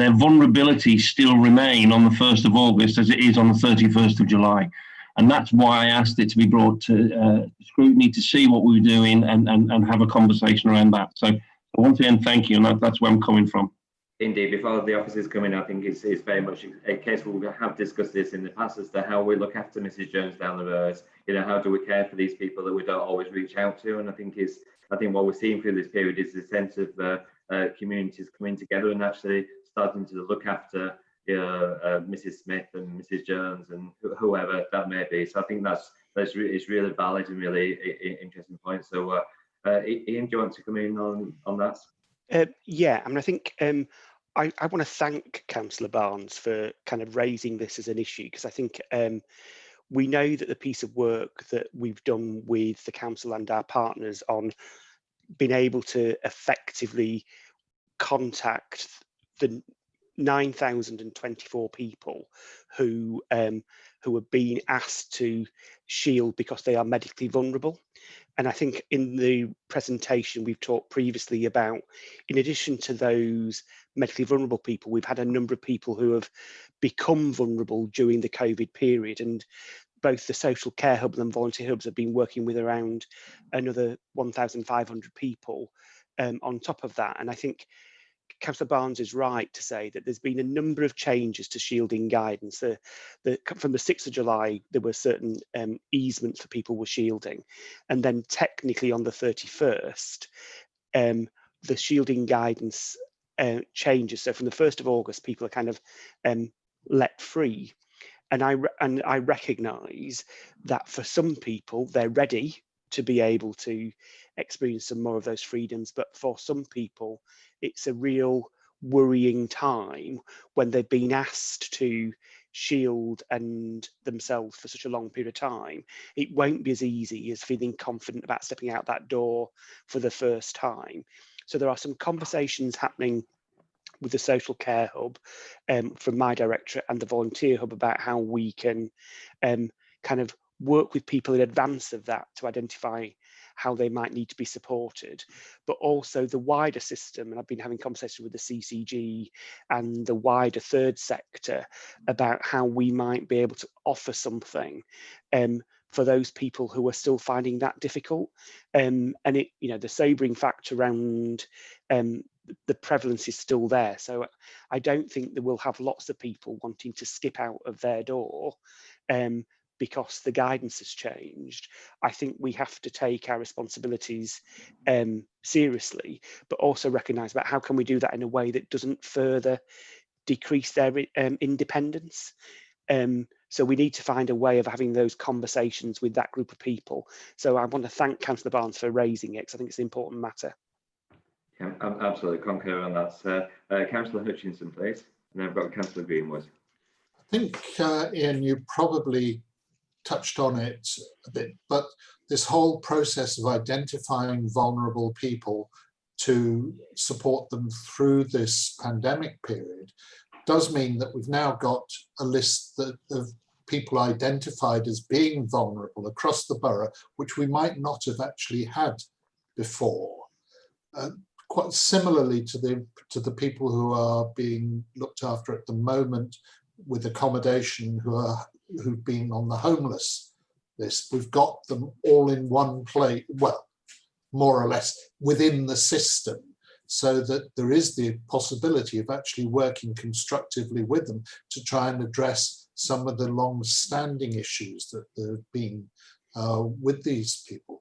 vulnerabilities still remain on the 1st of August as it is on the 31st of July, and that's why I asked it to be brought to scrutiny to see what we were doing and have a conversation around that. So once again, thank you, and that's where I'm coming from. Indeed, before the officers come in, I think it's very much a case where we have discussed this in the past as to how we look after Mrs. Jones down the road. How do we care for these people that we don't always reach out to? And I think what we're seeing through this period is the sense of communities coming together and actually starting to look after Mrs. Smith and Mrs. Jones and whoever that may be. So I think it's really valid and really interesting point. So Ian, do you want to come in on that? Yeah, I mean, I think I want to thank Councillor Barnes for kind of raising this as an issue, because I think we know that the piece of work that we've done with the council and our partners on being able to effectively contact the 9,024 people who are being asked to shield because they are medically vulnerable. And I think in the presentation we've talked previously about, in addition to those medically vulnerable people, we've had a number of people who have become vulnerable during the COVID period, and both the social care hub and volunteer hubs have been working with around another 1,500 people on top of that. And I think Councillor Barnes is right to say that there's been a number of changes to shielding guidance. From the 6th of July, there were certain easements for people were shielding. And then technically on the 31st, the shielding guidance changes. So from the 1st of August, people are kind of let free. And I recognise that for some people, they're ready to be able to experience some more of those freedoms. But for some people, it's a real worrying time when they've been asked to shield and themselves for such a long period of time. It won't be as easy as feeling confident about stepping out that door for the first time. So there are some conversations happening with the social care hub from my directorate and the volunteer hub about how we can kind of work with people in advance of that to identify how they might need to be supported, but also the wider system. And I've been having conversations with the CCG and the wider third sector about how we might be able to offer something for those people who are still finding that difficult. And it, you know, the sobering fact around the prevalence is still there. So I don't think that we'll have lots of people wanting to skip out of their door because the guidance has changed. I think we have to take our responsibilities seriously, but also recognise about how can we do that in a way that doesn't further decrease their independence. So we need to find a way of having those conversations with that group of people. So I want to thank Councillor Barnes for raising it, because I think it's an important matter. Yeah, I'm absolutely concur on that. Councillor Hutchinson, please. And then I've got Councillor Greenwood. I think, Ian, you probably touched on it a bit, but this whole process of identifying vulnerable people to support them through this pandemic period does mean that we've now got a list of people identified as being vulnerable across the borough, which we might not have actually had before. Quite similarly to the people who are being looked after at the moment with accommodation, who've been on the homeless list, we've got them all in one place, well, more or less within the system, so that there is the possibility of actually working constructively with them to try and address some of the long-standing issues that there have been with these people.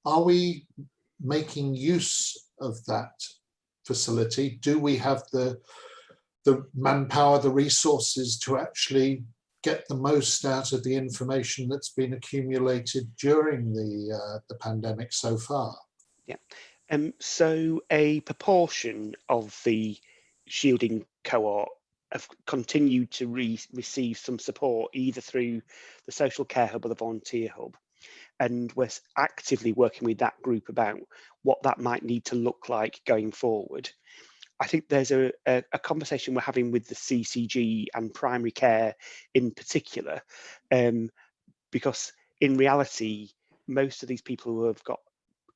Are we making use of that facility? Do we have the manpower, the resources to actually get the most out of the information that's been accumulated during the pandemic so far? Yeah. So a proportion of the shielding cohort have continued to receive some support either through the social care hub or the volunteer hub, and we're actively working with that group about what that might need to look like going forward. I think there's a conversation we're having with the CCG and primary care in particular, because in reality, most of these people who have got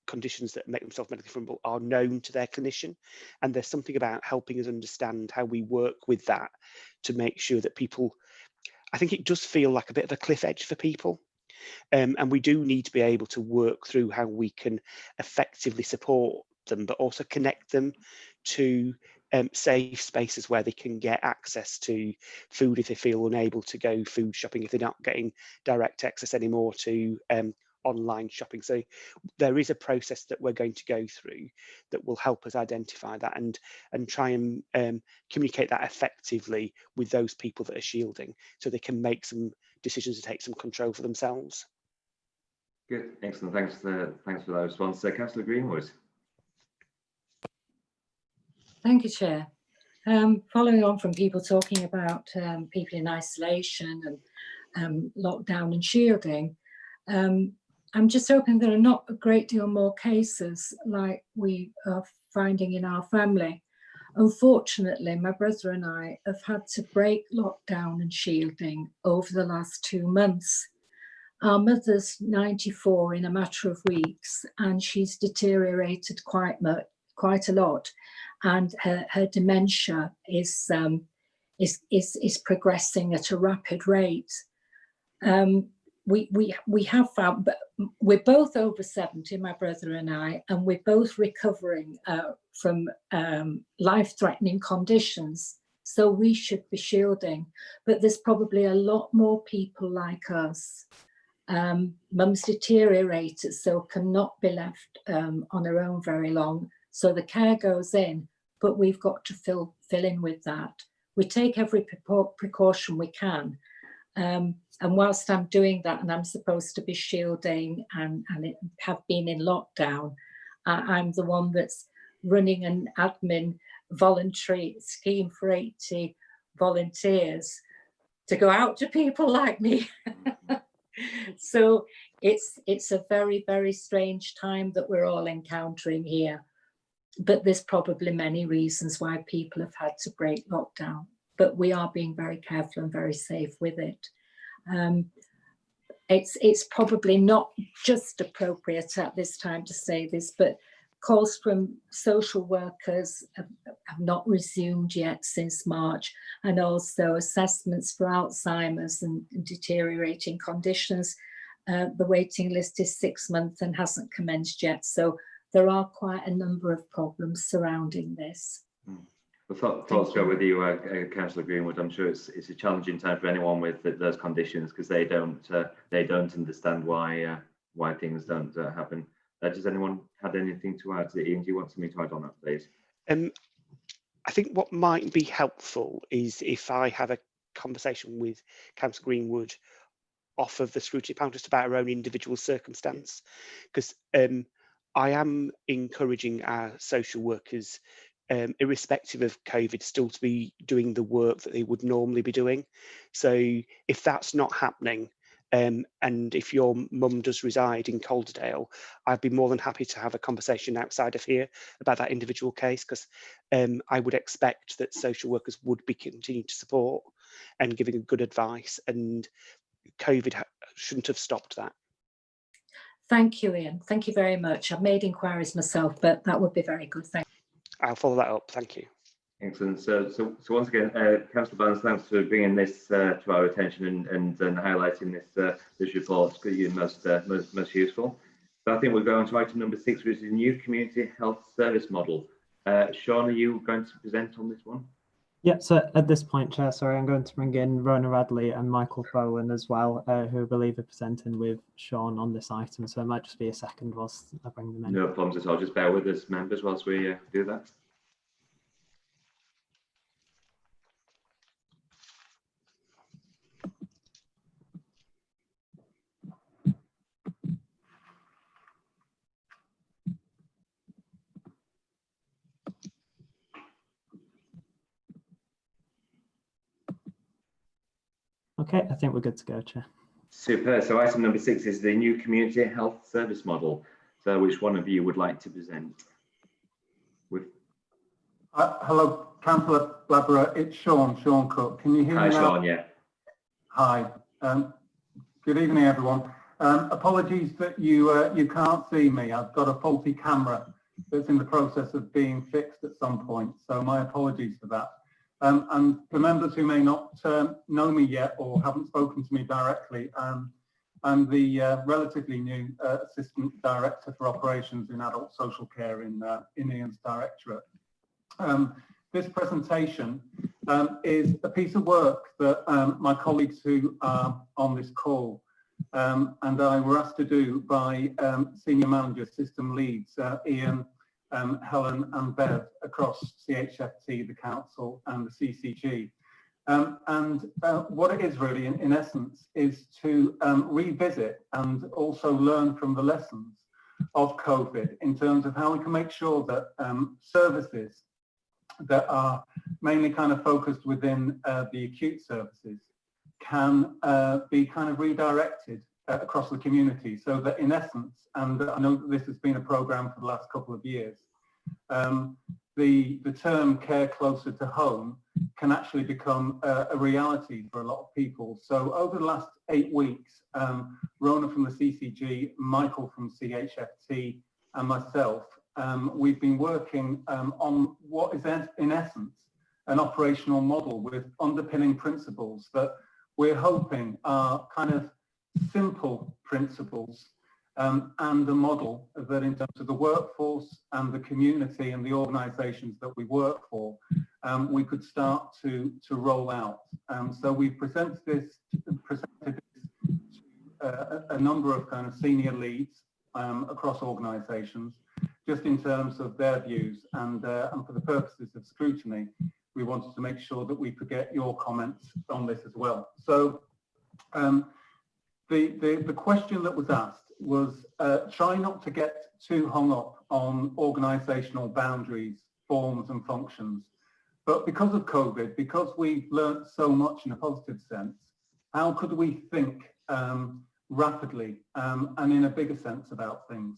conditions that make themselves medically vulnerable are known to their clinician, and there's something about helping us understand how we work with that to make sure that people, I think it does feel like a bit of a cliff edge for people, and we do need to be able to work through how we can effectively support them, but also connect them to safe spaces where they can get access to food if they feel unable to go food shopping, if they're not getting direct access anymore to online shopping. So there is a process that we're going to go through that will help us identify that and try and communicate that effectively with those people that are shielding, so they can make some decisions to take some control for themselves. Good, excellent. Thanks for that response. Councillor Greenwood. Thank you, Chair. Following on from people talking about people in isolation and lockdown and shielding, I'm just hoping there are not a great deal more cases like we are finding in our family. Unfortunately, my brother and I have had to break lockdown and shielding over the last 2 months. Our mother's 94 in a matter of weeks, and she's deteriorated quite a lot, and her dementia is progressing at a rapid rate. We have found, but we're both over 70, my brother and I, and we're both recovering from life-threatening conditions. So we should be shielding, but there's probably a lot more people like us. Mum's deteriorated, so cannot be left on her own very long. So the care goes in, but we've got to fill in with that. We take every precaution we can. And whilst I'm doing that, and I'm supposed to be shielding and have been in lockdown, I'm the one that's running an admin voluntary scheme for 80 volunteers to go out to people like me. So it's a very, very strange time that we're all encountering here. But there's probably many reasons why people have had to break lockdown. But we are being very careful and very safe with it. it's probably not just appropriate at this time to say this, but calls from social workers have not resumed yet since March, and also assessments for Alzheimer's and deteriorating conditions. The waiting list is 6 months and hasn't commenced yet. So there are quite a number of problems surrounding this. Well, thoughts go with you, Councillor Greenwood. I'm sure it's a challenging time for anyone with those conditions, because they don't understand why things don't happen. Does anyone have anything to add? Ian, do you want something to add on that, please? I think what might be helpful is if I have a conversation with Councillor Greenwood off of the scrutiny panel just about our own individual circumstance, because I am encouraging our social workers, irrespective of COVID, still to be doing the work that they would normally be doing. So if that's not happening, and if your mum does reside in Calderdale, I'd be more than happy to have a conversation outside of here about that individual case, because I would expect that social workers would be continuing to support and giving good advice, and COVID shouldn't have stopped that. Thank you, Ian. Thank you very much. I've made inquiries myself, but that would be very good. Thank you. I'll follow that up. Thank you. Excellent. So once again, Councillor Barnes, thanks for bringing this to our attention and highlighting this report. It's most useful. So I think we'll go on to item number 6, which is the new community health service model. Sean, are you going to present on this one? Yeah, so at this point, Chair, sorry, I'm going to bring in Rona Radley and Michael Bowen as well, who I believe are presenting with Sean on this item. So it might just be a second whilst I bring them in. No problems at all. Just bear with us, members, whilst we do that. Okay, I think we're good to go, Chair. Super. So item number 6 is the new community health service model. So which one of you would like to present? With hello, Councillor Blackburn. It's Sean Cook. Can you hear me now? Hi, Sean. Yeah. Hi. Good evening, everyone. Apologies that you can't see me. I've got a faulty camera that's in the process of being fixed at some point. So my apologies for that. And for members who may not know me yet or haven't spoken to me directly, I'm the relatively new Assistant Director for Operations in Adult Social Care in Ian's Directorate. This presentation is a piece of work that my colleagues who are on this call and I were asked to do by Senior Manager System Leads, Ian, Helen and Bev across CHFT, the Council and the CCG. And what it is really, in essence, is to revisit and also learn from the lessons of COVID in terms of how we can make sure that services that are mainly kind of focused within the acute services can be kind of redirected across the community, so that in essence, and I know that this has been a programme for the last couple of years, the term care closer to home can actually become a reality for a lot of people. So over the last 8 weeks, Rona from the CCG, Michael from CHFT and myself, we've been working on what is in essence an operational model with underpinning principles that we're hoping are kind of simple principles and a model that in terms of the workforce and the community and the organisations that we work for, we could start to roll out. So we presented this to a number of kind of senior leads across organisations, just in terms of their views, and for the purposes of scrutiny, we wanted to make sure that we could get your comments on this as well. So the question that was asked was try not to get too hung up on organisational boundaries, forms and functions. But because of COVID, because we've learnt so much in a positive sense, how could we think rapidly and in a bigger sense about things?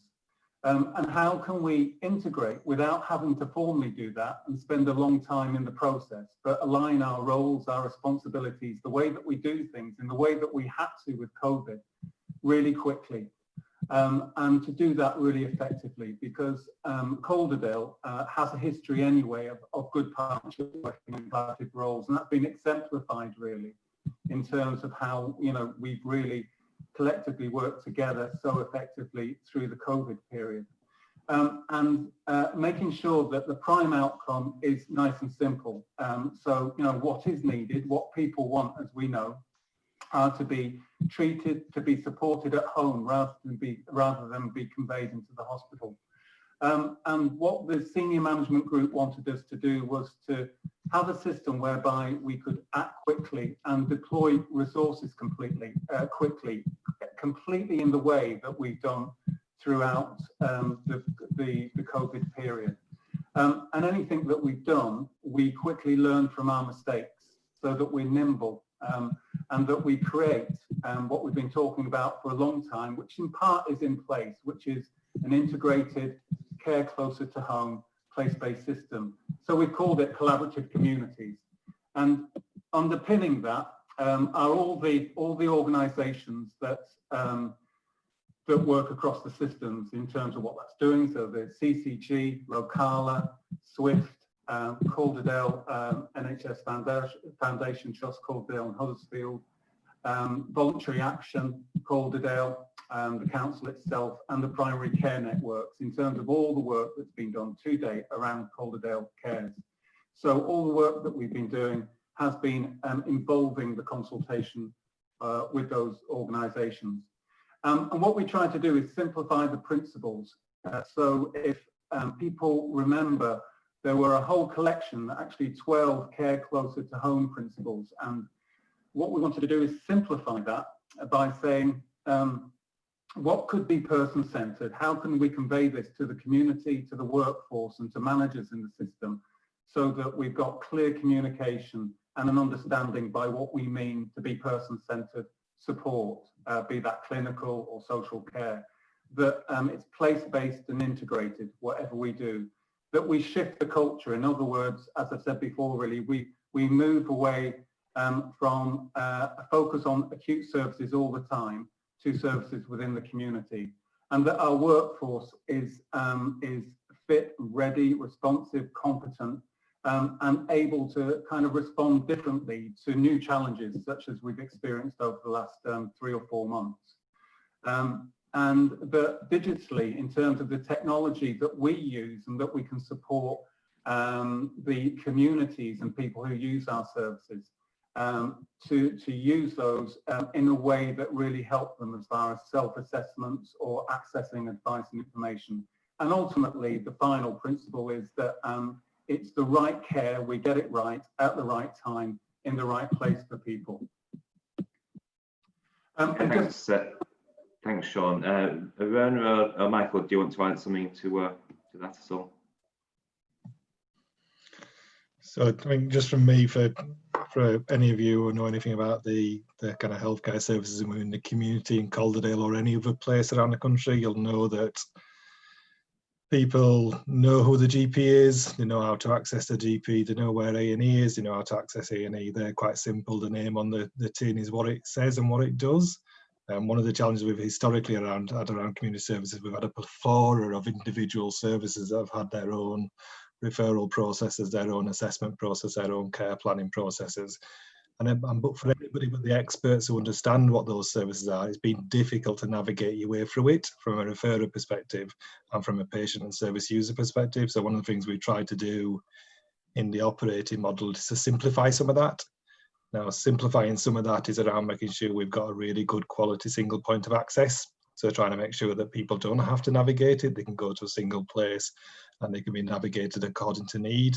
And how can we integrate without having to formally do that and spend a long time in the process, but align our roles, our responsibilities, the way that we do things in the way that we had to with COVID, really quickly. And to do that really effectively, because Calderdale has a history anyway of good partnership working in collaborative roles, and that's been exemplified really in terms of how, you know, we've really collectively worked together so effectively through the COVID period. And making sure that the prime outcome is nice and simple. So, you know, what is needed, what people want, as we know, are to be treated, to be supported at home rather than be conveyed into the hospital. And what the senior management group wanted us to do was to have a system whereby we could act quickly and deploy resources completely in the way that we've done throughout the COVID period. And anything that we've done, we quickly learn from our mistakes so that we're nimble. And that we create what we've been talking about for a long time, which in part is in place, which is an integrated care closer to home, place-based system. So we've called it collaborative communities. And underpinning that are all the organisations that work across the systems in terms of what that's doing. So there's CCG, Locala, Swift, Calderdale, NHS Foundation Trust, Calderdale and Huddersfield, Voluntary Action, Calderdale, the council itself, and the primary care networks in terms of all the work that's been done to date around Calderdale Cares. So all the work that we've been doing has been involving the consultation with those organisations. And what we try to do is simplify the principles. So if people remember, there were a whole collection, actually 12 care closer to home principles. And what we wanted to do is simplify that by saying, what could be person-centered? How can we convey this to the community, to the workforce, and to managers in the system, so that we've got clear communication and an understanding by what we mean to be person-centered support, be that clinical or social care, that it's place-based and integrated, whatever we do, that we shift the culture. In other words, as I've said before, really, we move away from a focus on acute services all the time to services within the community, and that our workforce is fit, ready, responsive, competent, and able to kind of respond differently to new challenges such as we've experienced over the last 3 or 4 months. And that digitally, in terms of the technology that we use and that we can support the communities and people who use our services, to use those in a way that really help them as far as self-assessments or accessing advice and information. And ultimately, the final principle is that it's the right care, we get it right at the right time in the right place for people. Thanks, Sean. Rona or Michael, do you want to add something to that at all? So I mean, just from me, for any of you who know anything about the kind of healthcare services in the community in Calderdale or any other place around the country, you'll know that people know who the GP is, they know how to access the GP, they know where A&E is, they know how to access A&E. They're quite simple. The name on the tin is what it says and what it does. One of the challenges we've historically had around community services, we've had a plethora of individual services that have had their own referral processes, their own assessment process, their own care planning processes. But for everybody but the experts who understand what those services are, it's been difficult to navigate your way through it from a referrer perspective and from a patient and service user perspective. So one of the things we tried to do in the operating model is to simplify some of that. Now, simplifying some of that is around making sure we've got a really good quality single point of access. So trying to make sure that people don't have to navigate it, they can go to a single place and they can be navigated according to need.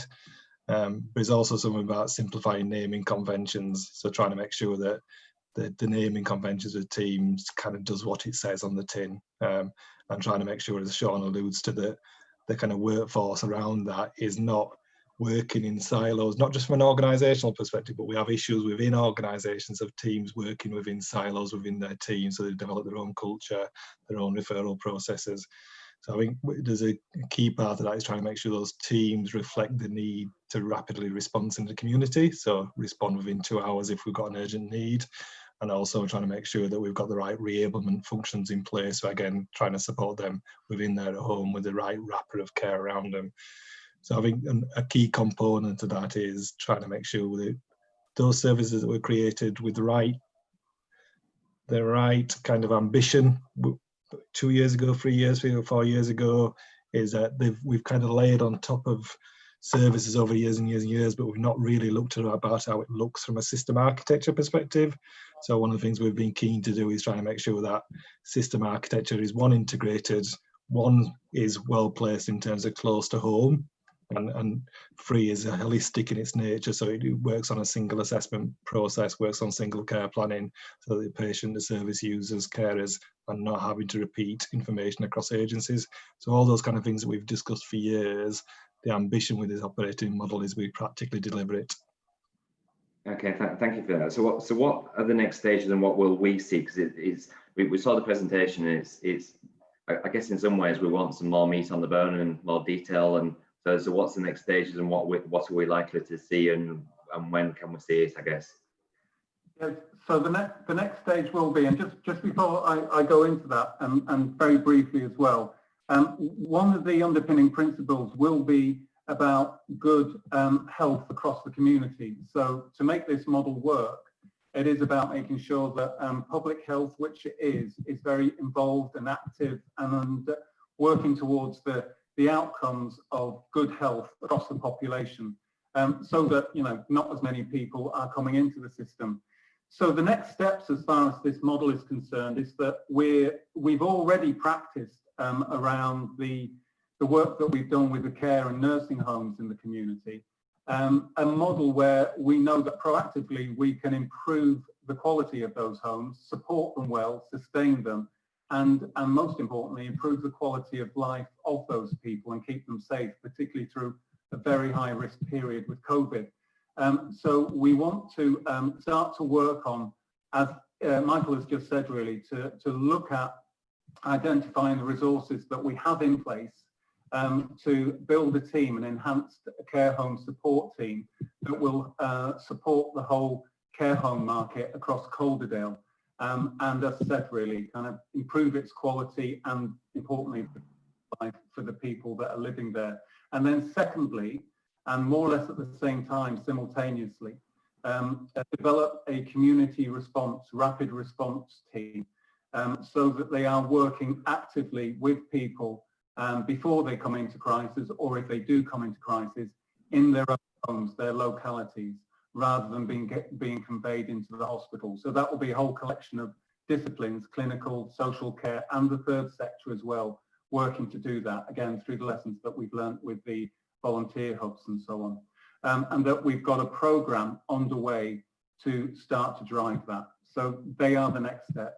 There's also something about simplifying naming conventions. So trying to make sure that the naming conventions of teams kind of does what it says on the tin, and trying to make sure, as Sean alludes to, the kind of workforce around that is not working in silos, not just from an organisational perspective, but we have issues within organisations of teams working within silos within their teams, so they develop their own culture, their own referral processes. So I think there's a key part of that is trying to make sure those teams reflect the need to rapidly respond in the community. So respond within 2 hours if we've got an urgent need, and also trying to make sure that we've got the right reablement functions in place. So again, trying to support them within their home with the right wrapper of care around them. So I think a key component of that is trying to make sure that those services that were created with the right kind of ambition 2 years ago, 3 years, 3 or 4 years ago, is that we've kind of layered on top of services over years and years and years, but we've not really looked at about how it looks from a system architecture perspective. So one of the things we've been keen to do is trying to make sure that system architecture is one, integrated, one is well placed in terms of close to home, and free is holistic in its nature, so it works on a single assessment process, works on single care planning, so that the patient, the service users, carers are not having to repeat information across agencies. So all those kind of things that we've discussed for years, the ambition with this operating model is we practically deliver it. Okay, thank you for that. So what are the next stages, and what will we see? Because we saw the presentation, and it's I guess in some ways we want some more meat on the bone and more detail, and so what's the next stages, and what are we likely to see, and when can we see it, I guess? Yeah, so the next stage will be, and just before I go into that, and very briefly as well, one of the underpinning principles will be about good health across the community. So to make this model work, it is about making sure that public health, which it is very involved and active, and working towards the outcomes of good health across the population, so that not as many people are coming into the system. So the next steps, as far as this model is concerned, is that we've already practiced around the work that we've done with the care and nursing homes in the community, a model where we know that proactively we can improve the quality of those homes, support them well, sustain them, and most importantly, improve the quality of life of those people and keep them safe, particularly through a very high risk period with COVID. So we want to start to work on, as Michael has just said, really, to look at identifying the resources that we have in place to build a team, an enhanced care home support team that will support the whole care home market across Calderdale. And as I said, really kind of improve its quality and importantly for the people that are living there. And then secondly, and more or less at the same time, simultaneously, develop a community response, rapid response team, so that they are working actively with people before they come into crisis, or if they do come into crisis, in their own homes, their localities, rather than being conveyed into the hospital. So that will be a whole collection of disciplines, clinical, social care, and the third sector as well, working to do that, again, through the lessons that we've learned with the volunteer hubs and so on. And that we've got a programme underway to start to drive that. So they are the next steps.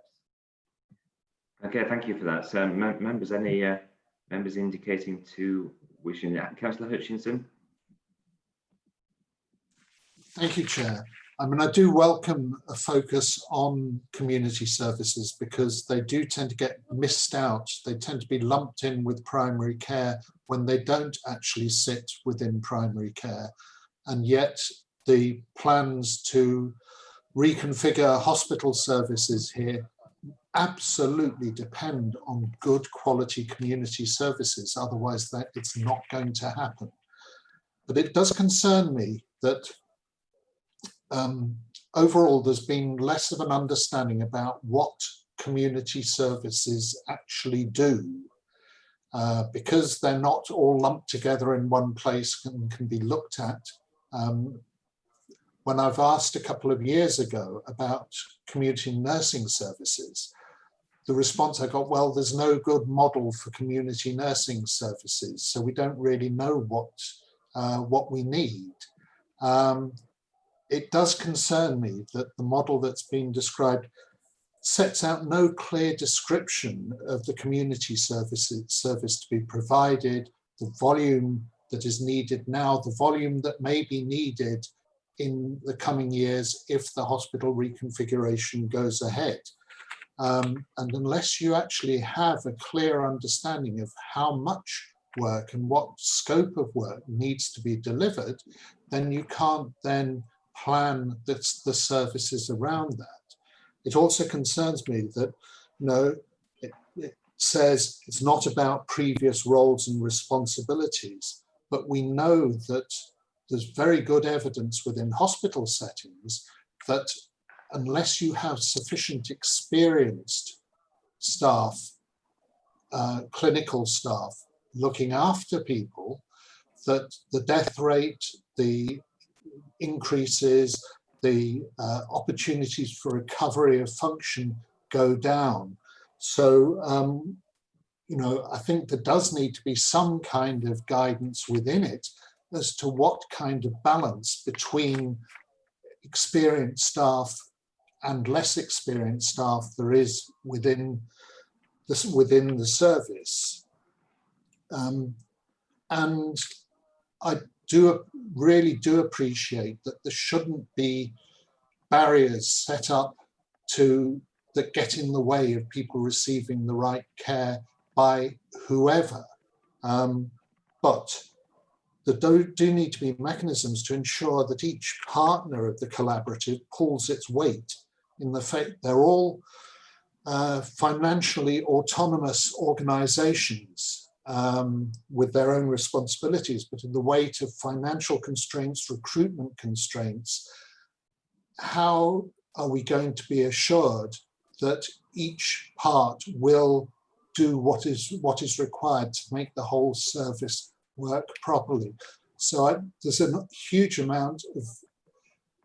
Okay, thank you for that. So members, any members indicating to wishing? Councillor Hutchinson. Thank you, Chair. I mean, I do welcome a focus on community services because they do tend to get missed out. They tend to be lumped in with primary care when they don't actually sit within primary care. And yet the plans to reconfigure hospital services here absolutely depend on good quality community services. Otherwise, it's not going to happen. But it does concern me that overall, there's been less of an understanding about what community services actually do, because they're not all lumped together in one place and can be looked at. When I've asked a couple of years ago about community nursing services, the response I got, well, there's no good model for community nursing services, so we don't really know what we need. It does concern me that the model that's been described sets out no clear description of the community service to be provided, the volume that is needed now, the volume that may be needed in the coming years if the hospital reconfiguration goes ahead. And unless you actually have a clear understanding of how much work and what scope of work needs to be delivered, then you can't then plan the services around that. it also concerns me that, you know, it says it's not about previous roles and responsibilities, but we know that there's very good evidence within hospital settings that unless you have sufficient experienced staff, clinical staff looking after people, that the death rate, the increases, the opportunities for recovery of function go down. So, you know, I think there does need to be some kind of guidance within it as to what kind of balance between experienced staff and less experienced staff there is within the service. And I really do appreciate that there shouldn't be barriers set up that get in the way of people receiving the right care by whoever. But there do need to be mechanisms to ensure that each partner of the collaborative pulls its weight in the fact they're all financially autonomous organizations with their own responsibilities, but in the weight of financial constraints, recruitment constraints, how are we going to be assured that each part will do what is required to make the whole service work properly? So there's a huge amount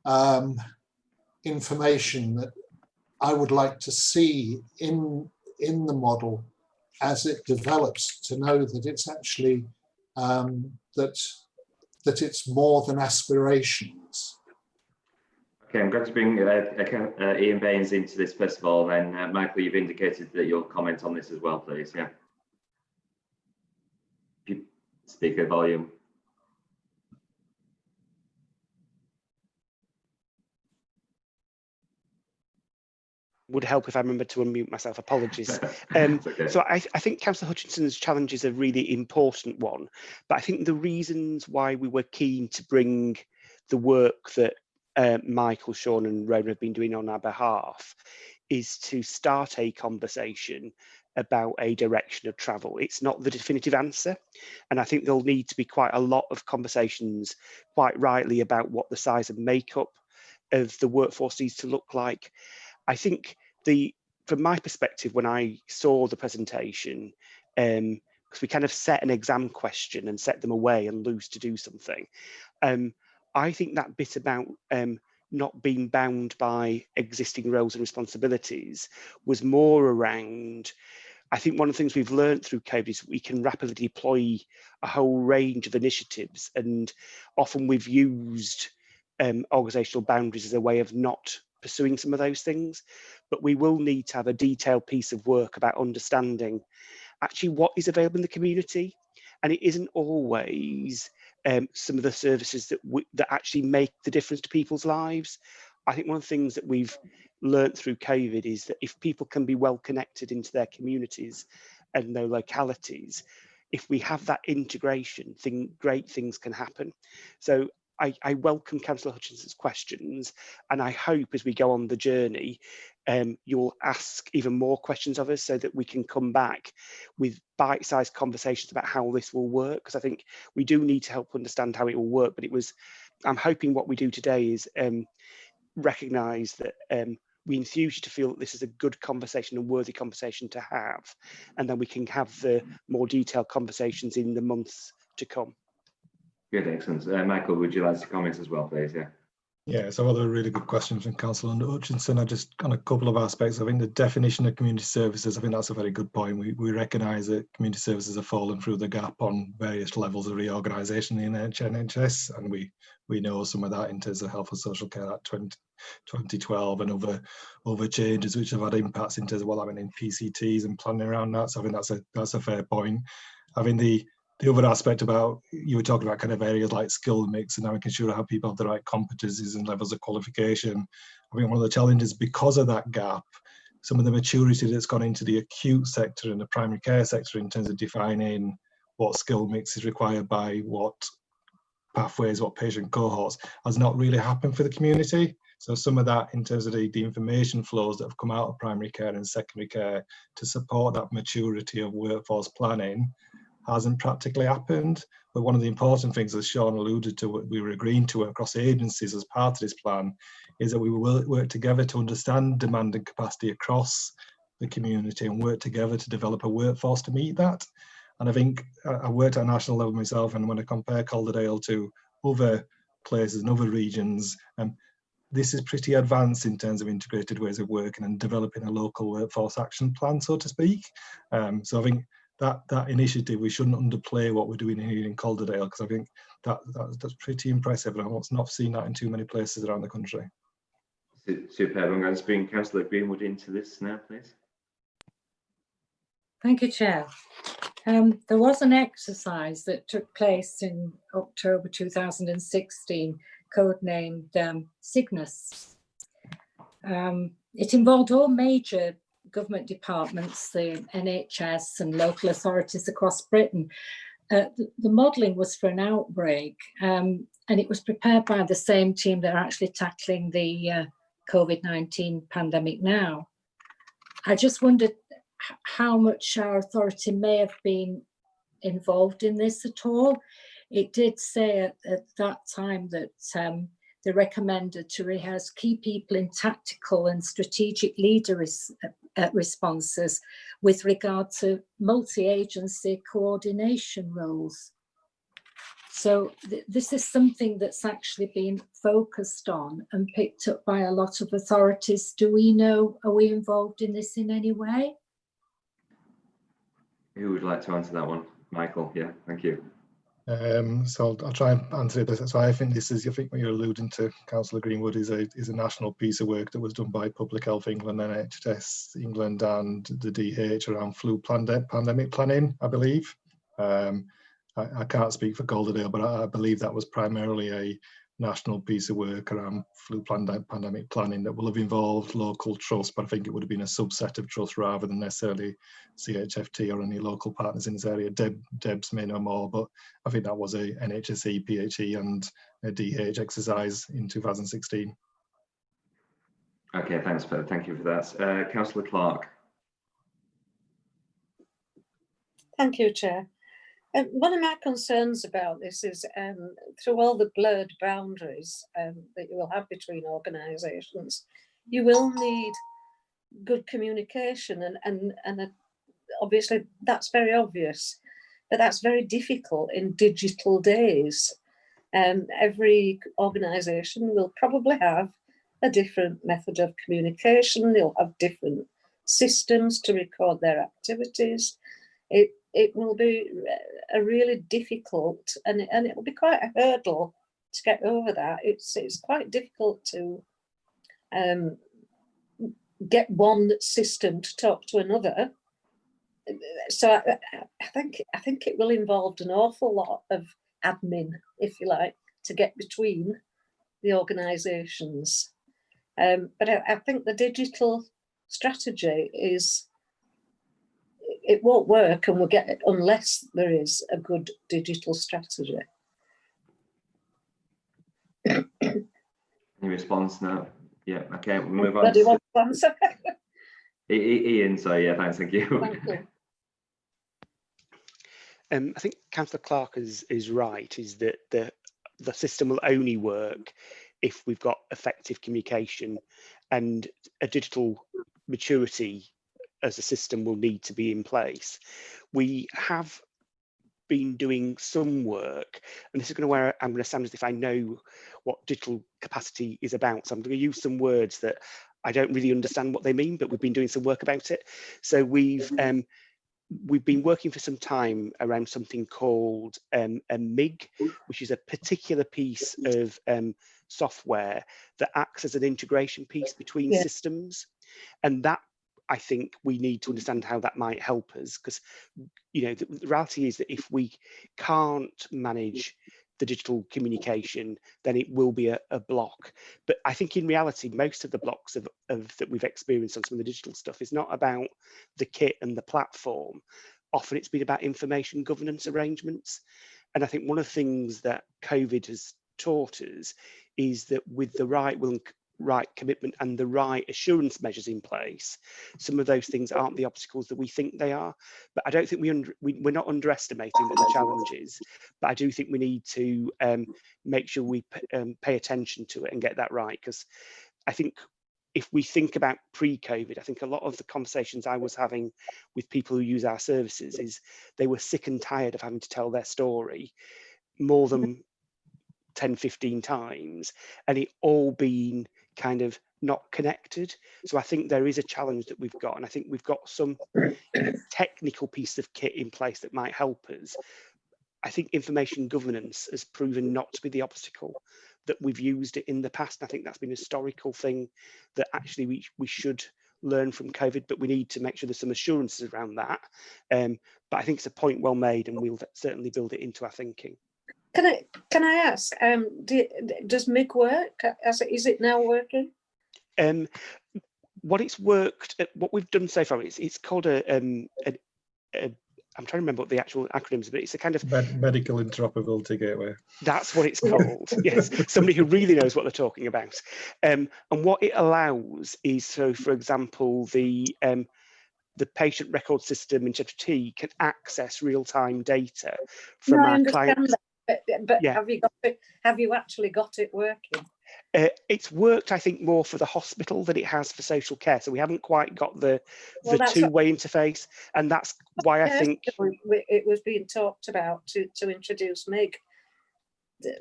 of information that I would like to see in the model as it develops, to know that it's actually that it's more than aspirations. Okay, I'm going to bring Ian Baines into this first of all, and Michael, you've indicated that you'll comment on this as well, please. Yeah. Speaker volume. Would help if I remember to unmute myself. Apologies. Okay. So I think Councillor Hutchinson's challenge is a really important one, but I think the reasons why we were keen to bring the work that Michael, Sean and Rona have been doing on our behalf is to start a conversation about a direction of travel. It's not the definitive answer, and I think there'll need to be quite a lot of conversations, quite rightly, about what the size and makeup of the workforce needs to look like. I think from my perspective, when I saw the presentation, because we kind of set an exam question and set them away and lose to do something, I think that bit about not being bound by existing roles and responsibilities was more around, I think one of the things we've learned through COVID is we can rapidly deploy a whole range of initiatives, and often we've used organisational boundaries as a way of not pursuing some of those things, but we will need to have a detailed piece of work about understanding actually what is available in the community. And it isn't always some of the services that actually make the difference to people's lives. I think one of the things that we've learnt through COVID is that if people can be well connected into their communities and their localities, if we have that integration, great things can happen. So I welcome Councillor Hutchinson's questions, and I hope as we go on the journey, you'll ask even more questions of us so that we can come back with bite-sized conversations about how this will work, because I think we do need to help understand how it will work. But I'm hoping what we do today is recognise that we enthuse you to feel that this is a good conversation, a worthy conversation to have, and then we can have the more detailed conversations in the months to come. Good, excellent. Michael, would you like to comment as well, please? Yeah. Yeah, so other really good questions from Councillor Hutchinson. I just on a couple of aspects. I think the definition of community services, I think that's a very good point. We recognise that community services have fallen through the gap on various levels of reorganisation in the NHS, and we know some of that in terms of Health and Social Care Act 2012 and other changes which have had impacts in terms of what happened in PCTs and planning around that. So I think that's a fair point. I think the other aspect about, you were talking about kind of areas like skill mix and making sure how people have the right competencies and levels of qualification. I think one of the challenges because of that gap, some of the maturity that's gone into the acute sector and the primary care sector in terms of defining what skill mix is required by what pathways, what patient cohorts, has not really happened for the community. So some of that in terms of the information flows that have come out of primary care and secondary care to support that maturity of workforce planning hasn't practically happened. But one of the important things, as Sean alluded to, what we were agreeing to across agencies as part of this plan, is that we will work together to understand demand and capacity across the community and work together to develop a workforce to meet that. And I think I worked at a national level myself, and when I compare Calderdale to other places and other regions, this is pretty advanced in terms of integrated ways of working and developing a local workforce action plan, so to speak. So I think that initiative, we shouldn't underplay what we're doing here in Calderdale, because I think that's pretty impressive, and I've not seen that in too many places around the country. Superb. I'm going to bring Councillor Greenwood into this now, please. Thank you, Chair. There was an exercise that took place in October 2016, codenamed Cygnus. It involved all major government departments, the NHS and local authorities across Britain. The modelling was for an outbreak, and it was prepared by the same team that are actually tackling the COVID-19 pandemic now. I just wondered how much our authority may have been involved in this at all. It did say at that time that they recommended to rehearse key people in tactical and strategic leader responses with regard to multi-agency coordination roles. So this is something that's actually been focused on and picked up by a lot of authorities. Do we know, are we involved in this in any way? Who would like to answer that one? Michael, yeah, thank you. So I'll try and answer it. So I think this is, I think what you're alluding to, Councillor Greenwood, is a national piece of work that was done by Public Health England, NHS England and the DH around flu pandemic planning, I believe. I can't speak for Calderdale, but I believe that was primarily a national piece of work around flu pandemic planning that will have involved local trusts, but I think it would have been a subset of trusts rather than necessarily CHFT or any local partners in this area. Debs may know more, but I think that was a NHSE, PHE and a DH exercise in 2016. Okay, thank you for that. Councillor Clark. Thank you, Chair. One of my concerns about this is through all the blurred boundaries that you will have between organisations, you will need good communication, and obviously that's very obvious, but that's very difficult in digital days. Every organisation will probably have a different method of communication. They'll have different systems to record their activities. It will be a really difficult, and it will be quite a hurdle to get over that. It's quite difficult to get one system to talk to another. So I think it will involve an awful lot of admin, if you like, to get between the organisations. But I think the digital strategy it won't work, and we'll get it unless there is a good digital strategy. Any response now? Yeah, okay, we'll move on. Do you want to answer? Ian, so yeah, thank you. Thank you. I think Councillor Clark is right, is that the system will only work if we've got effective communication, and a digital maturity as a system will need to be in place. We have been doing some work, and this is where I'm going to sound as if I know what digital capacity is about. So I'm going to use some words that I don't really understand what they mean, but we've been doing some work about it. So we've been working for some time around something called a MIG, which is a particular piece of software that acts as an integration piece between systems, and that, I think we need to understand how that might help us, because the reality is that if we can't manage the digital communication, then it will be a block. But I think in reality, most of the blocks that we've experienced on some of the digital stuff is not about the kit and the platform. Often it's been about information governance arrangements. And I think one of the things that COVID has taught us is that with the right will right commitment and the right assurance measures in place, some of those things aren't the obstacles that we think they are. But I don't think we're not underestimating what the challenge is, but I do think we need to make sure we pay attention to it and get that right, because I think if we think about pre-COVID, I think a lot of the conversations I was having with people who use our services is they were sick and tired of having to tell their story more than 10, 15 times, and it all been kind of not connected. So I think there is a challenge that we've got, and I think we've got some technical piece of kit in place that might help us. I think information governance has proven not to be the obstacle, that we've used it in the past. And I think that's been a historical thing that actually we should learn from COVID, but we need to make sure there's some assurances around that. But I think it's a point well made, and we'll certainly build it into our thinking. Can I ask, does MIG work? Is it now working? What we've done so far, it's called I'm trying to remember what the actual acronyms, but it's a kind of medical interoperability gateway. That's what it's called. Yes, somebody who really knows what they're talking about. And what it allows is, so for example, the patient record system in ChatGPT can access real-time data from our clients. But yeah. Have you actually got it working? It's worked, I think, more for the hospital than it has for social care. So we haven't quite got the two-way interface, and that's why I think it was being talked about to introduce MIG.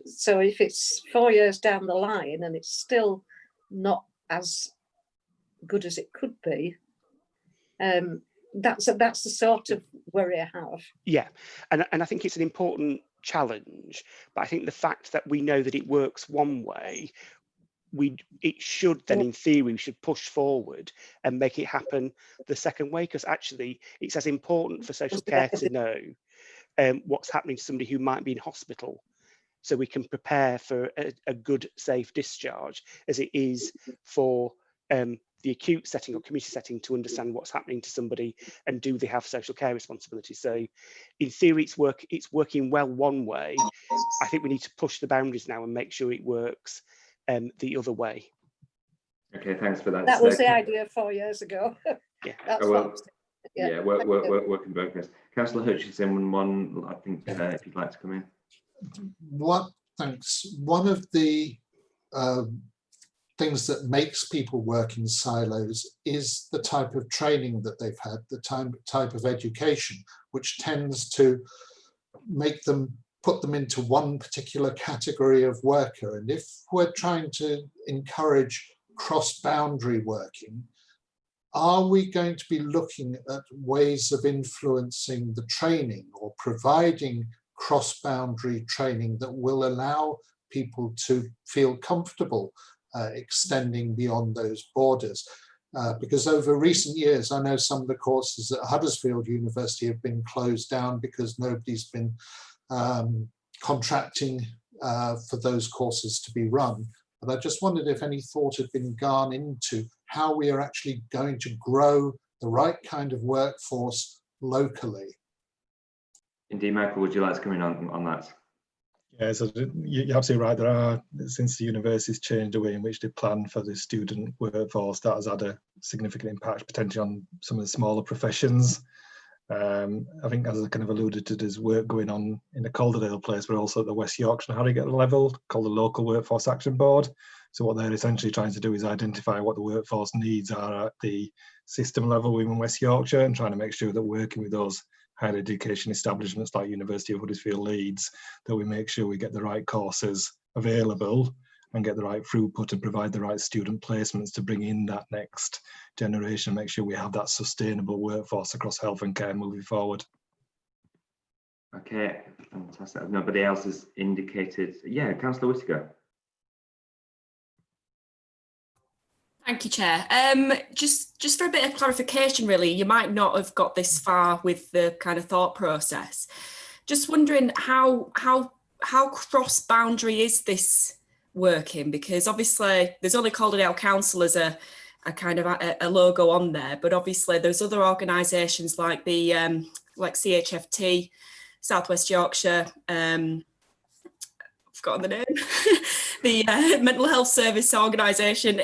So if it's 4 years down the line and it's still not as good as it could be, that's the sort of worry I have. Yeah, and I think it's an important challenge, but I think the fact that we know that it works one way, it should then, in theory, we should push forward and make it happen the second way, because actually it's as important for social care to know what's happening to somebody who might be in hospital, so we can prepare for a good, safe discharge, as it is for the acute setting or community setting to understand what's happening to somebody and do they have social care responsibility. So in theory, it's working well one way. I think we need to push the boundaries now and make sure it works the other way. Okay, thanks for that. That was the idea 4 years ago. Yeah. That's working both ways. Councillor Hutchinson, one, I think, if you'd like to come in. Thanks. One of the things that makes people work in silos is the type of training that they've had, the type of education, which tends to put them into one particular category of worker. And if we're trying to encourage cross-boundary working, are we going to be looking at ways of influencing the training or providing cross-boundary training that will allow people to feel comfortable extending beyond those borders? Because over recent years, I know some of the courses at Huddersfield University have been closed down because nobody's been contracting for those courses to be run. But I just wondered if any thought had been gone into how we are actually going to grow the right kind of workforce locally. Indeed, Michael, would you like to come in on that? Yeah, so you're absolutely right. There are, since the university's changed the way in which they plan for the student workforce, that has had a significant impact potentially on some of the smaller professions. I think, as I kind of alluded to, there's work going on in the Calderdale place, but also at the West Yorkshire and Harrogate level, called the Local Workforce Action Board. So what they're essentially trying to do is identify what the workforce needs are at the system level within West Yorkshire, and trying to make sure that working with those higher education establishments like University of Huddersfield Leeds, that we make sure we get the right courses available and get the right throughput and provide the right student placements to bring in that next generation, make sure we have that sustainable workforce across health and care moving forward. Okay, fantastic. Nobody else has indicated. Yeah, Councillor Whittaker. Thank you, Chair. Just for a bit of clarification, really, you might not have got this far with the kind of thought process. Just wondering how cross-boundary is this working? Because obviously there's only Calderdale Council as a kind of a logo on there, but obviously there's other organisations like the like CHFT, South West Yorkshire, forgotten the name. The mental health service organisation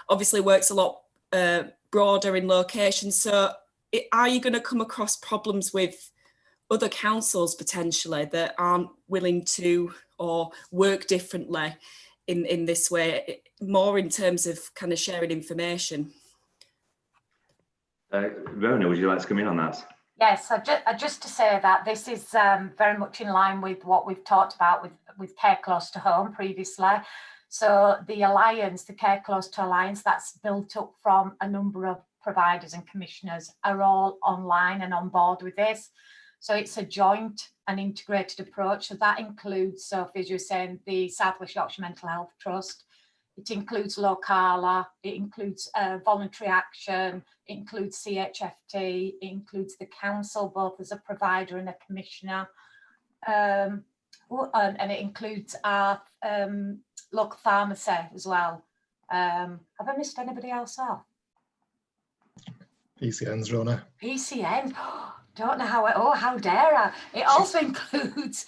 obviously works a lot broader in locations. So are you going to come across problems with other councils potentially that aren't willing to or work differently in this way, more in terms of kind of sharing information? Rona, would you like to come in on that? Yes, just to say that this is very much in line with what we've talked about with Care Close to Home previously. So the Alliance, the Care Close to Alliance, that's built up from a number of providers and commissioners are all online and on board with this. So it's a joint and integrated approach. So that includes, Sophie, as you were saying, the South West Yorkshire Mental Health Trust. It includes Locala, it includes voluntary action, it includes CHFT, it includes the council, both as a provider and a commissioner. And it includes our local pharmacy as well. Have I missed anybody else off? PCN's, Rona. PCN, don't know how, how dare I? It also includes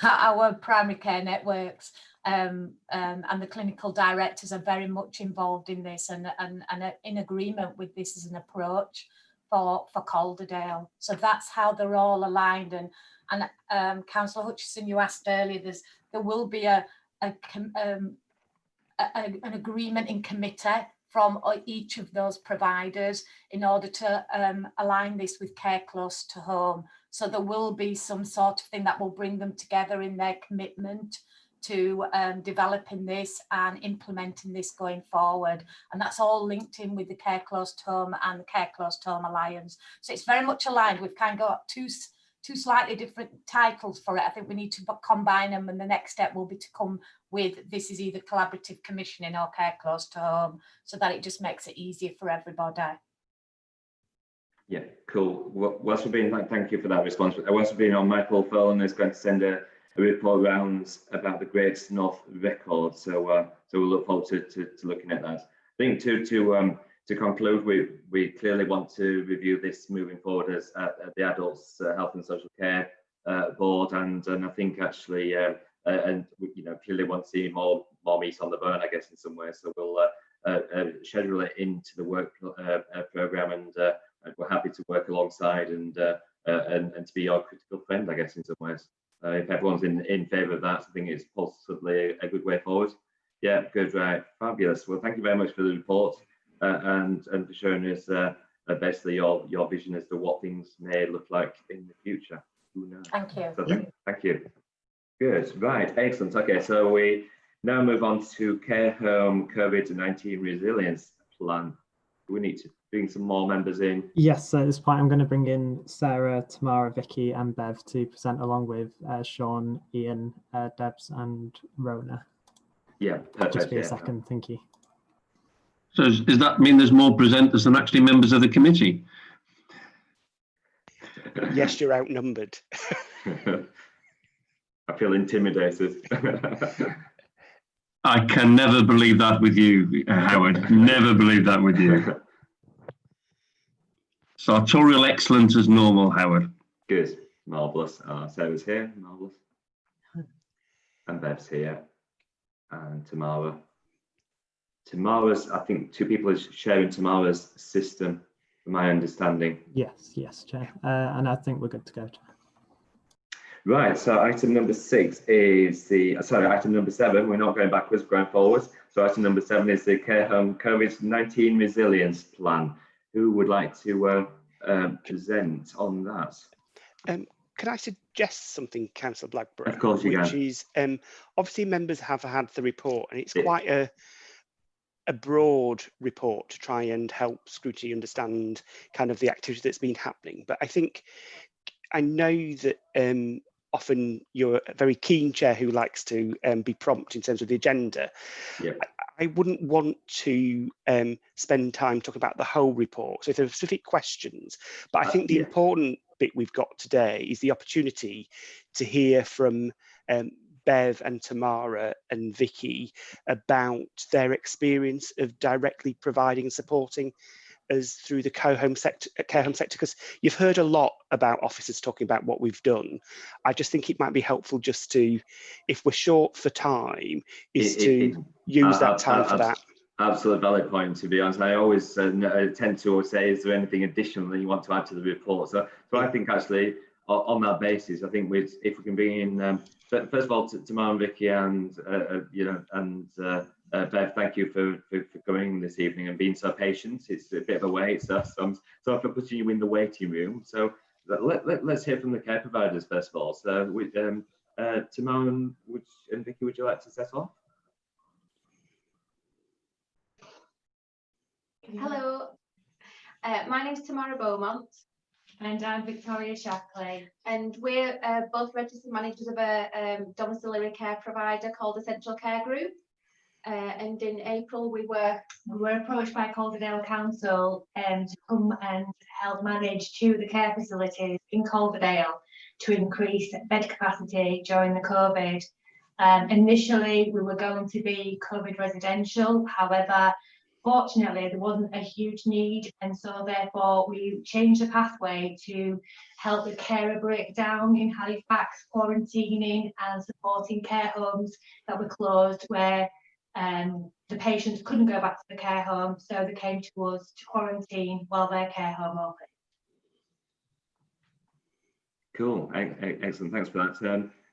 our primary care networks. And the clinical directors are very much involved in this and in agreement with this as an approach for Calderdale. So that's how they're all aligned. And Councillor Hutchison, you asked earlier, there will be an agreement in committee from each of those providers in order to align this with Care Close to Home. So there will be some sort of thing that will bring them together in their commitment to developing this and implementing this going forward. And that's all linked in with the Care Close to Home and the Care Close to Home Alliance. So it's very much aligned. We've kind of got two slightly different titles for it. I think we need to combine them, and the next step will be to come with, this is either collaborative commissioning or Care Close to Home, so that it just makes it easier for everybody. Yeah, cool. Whilst we've been, thank you for that response. Whilst we've been on, Michael Furlan is going to send a report rounds about the Great North Record, so we'll look forward to looking at that. I think to conclude, we clearly want to review this moving forward as the Adults Health and Social Care Board, and I think actually and clearly want to see more meat on the bone, I guess, in some ways. So we'll schedule it into the work program, and we're happy to work alongside and to be your critical friend, I guess, in some ways. If everyone's in favour of that, I think it's possibly a good way forward. Yeah, good, right, fabulous. Well, thank you very much for the report and for showing us basically your vision as to what things may look like in the future. Who knows? Thank you. So thank you. Good, right, excellent. Okay, so we now move on to Care Home COVID-19 Resilience Plan. We need to bring some more members in. Yes, so at this point I'm going to bring in Sarah, Tamara, Vicky and Bev to present along with Sean, Ian, Debs and Rona. Yeah, perfect. Just be a second, thank you. So does that mean there's more presenters than actually members of the committee? Yes, you're outnumbered. I feel intimidated. I can never believe that with you, Howard. Never believe that with you. Sartorial excellence as normal, Howard. Good, marvellous. Sarah's here, marvellous. And Bev's here. And Tamara. Tamara's, I think two people are sharing Tamara's system, from my understanding. Yes, Chair. And I think we're good to go, Chair. Right, so item number 6 is item number 7, we're not going backwards, we're going forwards. So item number 7 is the Care Home COVID-19 Resilience Plan. Who would like to present on that? Can I suggest something, Councillor Blackburn? Of course you can. Which is, obviously members have had the report, and it's quite a broad report to try and help Scrutiny understand kind of the activity that's been happening. But I know that often you're a very keen chair who likes to be prompt in terms of the agenda. Yeah. I wouldn't want to spend time talking about the whole report. So if there are specific questions, but I think the important bit we've got today is the opportunity to hear from Bev and Tamara and Vicky about their experience of directly providing and supporting us through the care home sector, because you've heard a lot about officers talking about what we've done. I just think it might be helpful just to, if we're short for time, use that time for that. Absolutely valid point, to be honest. I always tend to say, is there anything additional that you want to add to the report? So I think actually on that basis, I think if we can bring in, first of all, Tamara and Vicky and Bev, thank you for coming this evening and being so patient. It's a bit of a wait, so for putting you in the waiting room. So let's hear from the care providers first of all. So Tamara and Vicky, would you like to set off? Hello, my name is Tamara Beaumont. And I'm Victoria Shackley. And we're both registered managers of a domiciliary care provider called Essential Care Group. And in April, we were approached by Calderdale Council to come and help manage 2 of the care facilities in Calderdale to increase bed capacity during the COVID. Initially, we were going to be COVID residential. However, fortunately, there wasn't a huge need, and so therefore we changed the pathway to help the carer breakdown in Halifax, quarantining and supporting care homes that were closed where the patients couldn't go back to the care home, so they came to us to quarantine while their care home opened. Cool, excellent, thanks for that.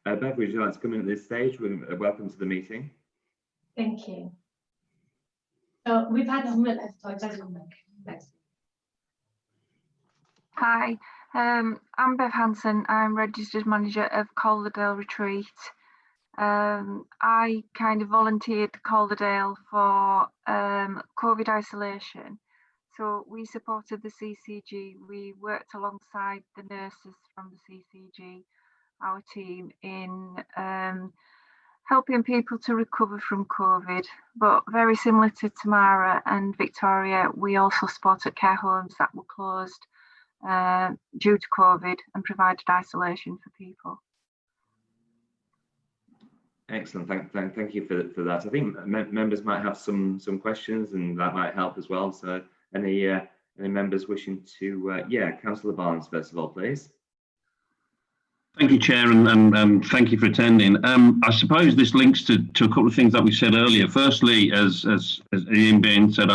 Bev, would you like to come in at this stage? Welcome to the meeting. Thank you. So we've had some. Hi, I'm Bev Hanson. I'm registered manager of Calderdale Retreat. I kind of volunteered to Calderdale for COVID isolation. So we supported the CCG. We worked alongside the nurses from the CCG, our team, in helping people to recover from COVID, but very similar to Tamara and Victoria, we also supported care homes that were closed due to COVID and provided isolation for people. Excellent, thank you for that. I think members might have some questions and that might help as well. So any members wishing to, Councillor Barnes, first of all, please. Thank you, Chair, and thank you for attending. I suppose this links to a couple of things that we said earlier. Firstly, as Ian Bain said,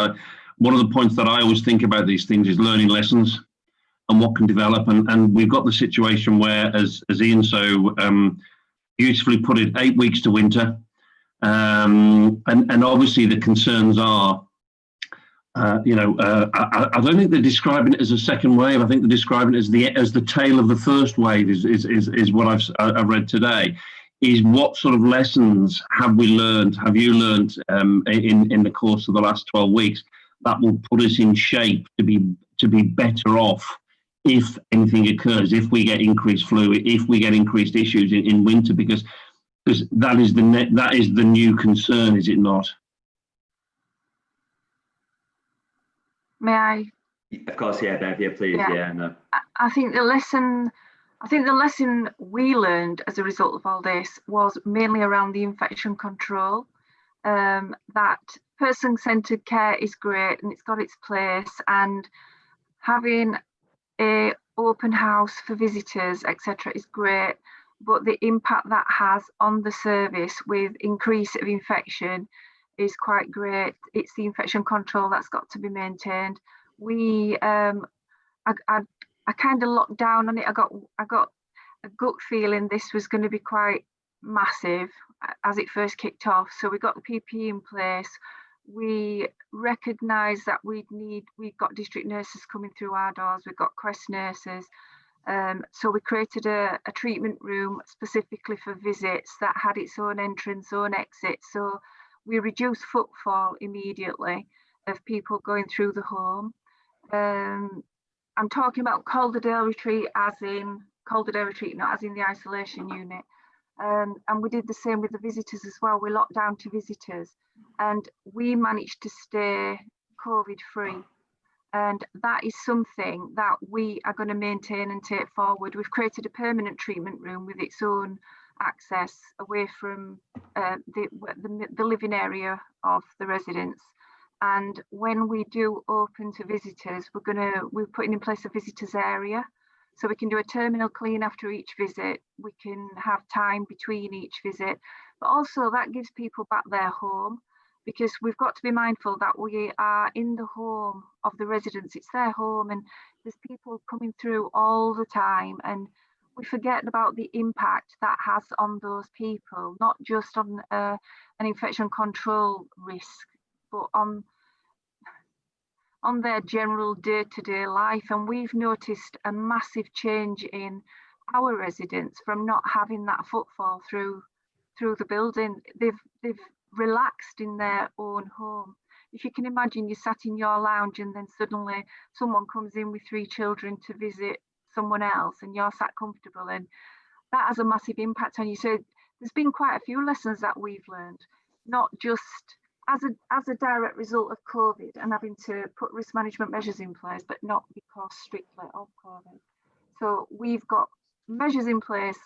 one of the points that I always think about these things is learning lessons and what can develop. And we've got the situation where, as Ian so beautifully put it, 8 weeks to winter. And obviously the concerns are, I don't think they're describing it as a second wave. I think they're describing it as the tail of the first wave is what I've read today. Is what sort of lessons have you learned in the course of the last 12 weeks that will put us in shape to be better off if anything occurs, if we get increased flu, if we get increased issues in winter, because that is the new concern, is it not? May I? Of course, yeah, Bev, yeah, please, yeah. No. I think the lesson we learned as a result of all this was mainly around the infection control. That person-centred care is great and it's got its place, and having a open house for visitors, etc., is great. But the impact that has on the service with increase of infection is quite great. It's the infection control that's got to be maintained. I kind of locked down on it. I got a gut feeling this was going to be quite massive as it first kicked off. So we got the PPE in place. We recognised that we've got district nurses coming through our doors. We've got Quest nurses. So we created a treatment room specifically for visits that had its own entrance, own exit. So we reduced footfall immediately of people going through the home. I'm talking about Calderdale Retreat as in Calderdale Retreat, not as in the isolation unit. And we did the same with the visitors as well. We locked down to visitors and we managed to stay COVID free. And that is something that we are going to maintain and take forward. We've created a permanent treatment room with its own access away from the living area of the residents. And when we do open to visitors, we're putting in place a visitors area. So we can do a terminal clean after each visit. We can have time between each visit, but also that gives people back their home, because we've got to be mindful that we are in the home of the residents. It's their home, and there's people coming through all the time, and we forget about the impact that has on those people, not just on an infection control risk, but on their general day-to-day life. And we've noticed a massive change in our residents from not having that footfall through the building. They've relaxed in their own home. If you can imagine, you sat in your lounge and then suddenly someone comes in with 3 children to visit someone else, and you're sat comfortable, and that has a massive impact on you. So there's been quite a few lessons that we've learned, not just as a direct result of COVID and having to put risk management measures in place, but not because strictly of COVID. So we've got measures in place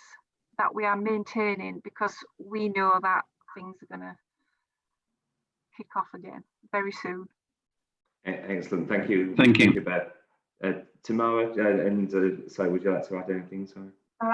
that we are maintaining because we know that things are going to kick off again very soon. Excellent, thank you. Thank you. Thank you, Bev. Tamara, sorry, would you like to add anything? Sorry.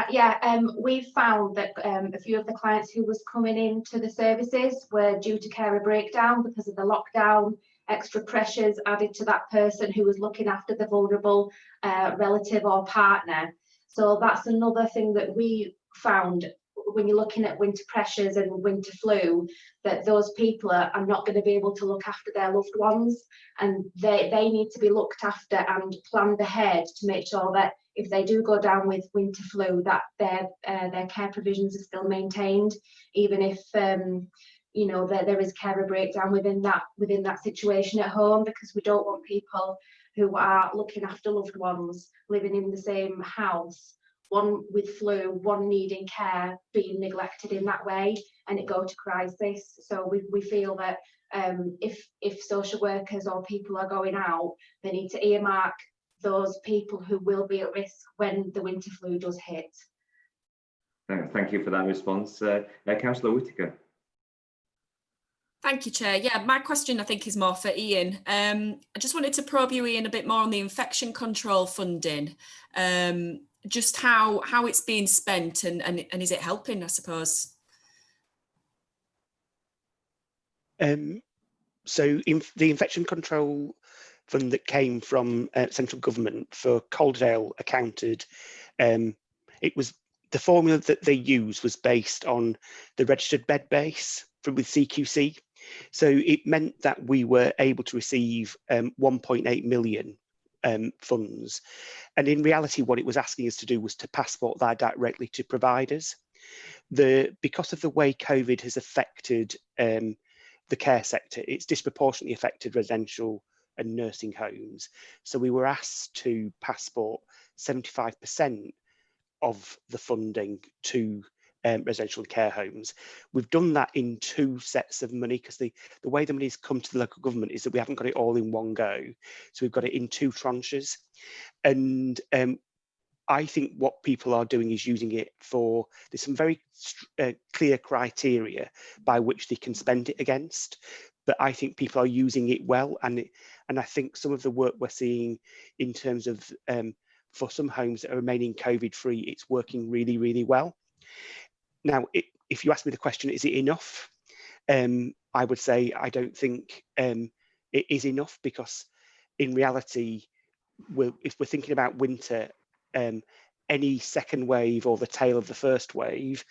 Yeah, we found that a few of the clients who was coming into the services were due to carer breakdown because of the lockdown, extra pressures added to that person who was looking after the vulnerable relative or partner. So that's another thing that we found when you're looking at winter pressures and winter flu, that those people are not going to be able to look after their loved ones, and they need to be looked after and planned ahead to make sure that if they do go down with winter flu, that their care provisions are still maintained, even if you know there is carer breakdown within that situation at home, because we don't want people who are looking after loved ones living in the same house, one with flu, one needing care, being neglected in that way, and it go to crisis. So we feel that if social workers or people are going out, they need to earmark those people who will be at risk when the winter flu does hit. Thank you for that response. Councillor Whittaker. Thank you, Chair. Yeah, my question I think is more for Ian. I just wanted to probe you, Ian, a bit more on the infection control funding. Just how it's being spent and is it helping, I suppose? So the infection control fund that came from central government for Calderdale accounted, it was the formula that they used was based on the registered bed base with CQC. So it meant that we were able to receive 1.8 million funds. And in reality, what it was asking us to do was to passport that directly to providers. Because of the way COVID has affected the care sector, it's disproportionately affected residential and nursing homes. So we were asked to passport 75% of the funding to residential care homes. We've done that in 2 sets of money, because the way the money's come to the local government is that we haven't got it all in one go. So we've got it in 2 tranches. And I think what people are doing is using it for, there's some very clear criteria by which they can spend it against. But I think people are using it well. And I think some of the work we're seeing in terms of for some homes that are remaining COVID-free, it's working really, really well. Now, if you ask me the question, is it enough? I would say I don't think it is enough, because in reality, if we're thinking about winter, any second wave or the tail of the first wave,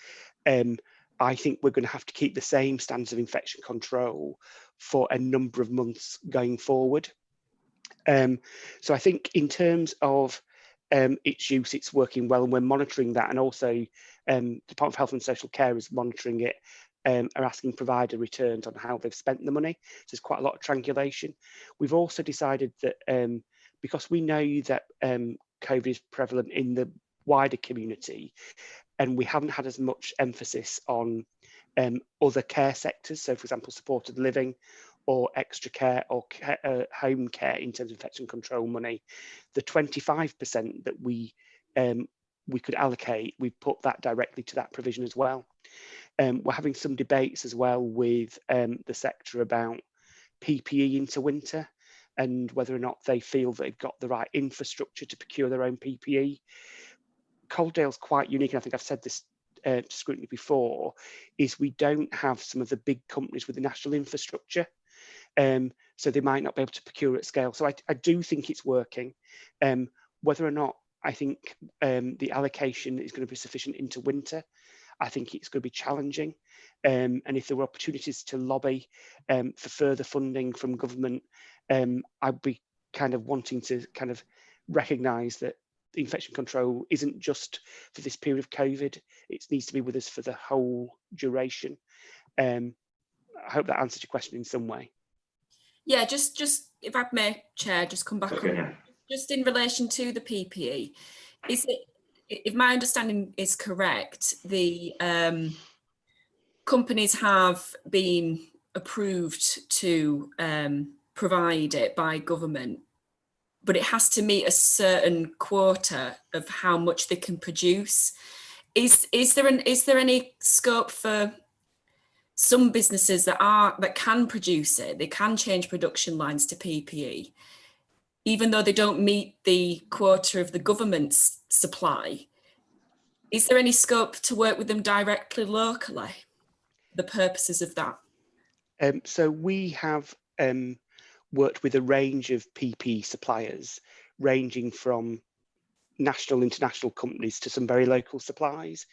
I think we're going to have to keep the same standards of infection control for a number of months going forward. So I think in terms of its use, it's working well, and we're monitoring that, and also the Department of Health and Social Care is monitoring it, are asking provider returns on how they've spent the money. So there's quite a lot of triangulation. We've also decided that because we know that COVID is prevalent in the wider community, and we haven't had as much emphasis on other care sectors, so for example supported living or extra care or home care in terms of infection control money, the 25% that we could allocate, we put that directly to that provision as well. We're having some debates as well with the sector about PPE into winter and whether or not they feel they've got the right infrastructure to procure their own PPE. Calderdale's quite unique, and I think I've said this to Scrutiny before, is we don't have some of the big companies with the national infrastructure. So they might not be able to procure at scale. So I do think it's working. Whether or not I think the allocation is going to be sufficient into winter, I think it's going to be challenging. And if there were opportunities to lobby for further funding from government, I'd be kind of wanting to kind of recognise that the infection control isn't just for this period of COVID, it needs to be with us for the whole duration. I hope that answers your question in some way. Yeah, just if I may, Chair, just come back Okay, on, yeah. just in relation to the PPE, is it, if my understanding is correct, the companies have been approved to provide it by government, but it has to meet a certain quota of how much they can produce. Is there any scope for some businesses that can produce it, they can change production lines to PPE, even though they don't meet the quota of the government's supply? Is there any scope to work with them directly locally, the purposes of that? So we have worked with a range of PPE suppliers, ranging from national, international companies to some very local supplies.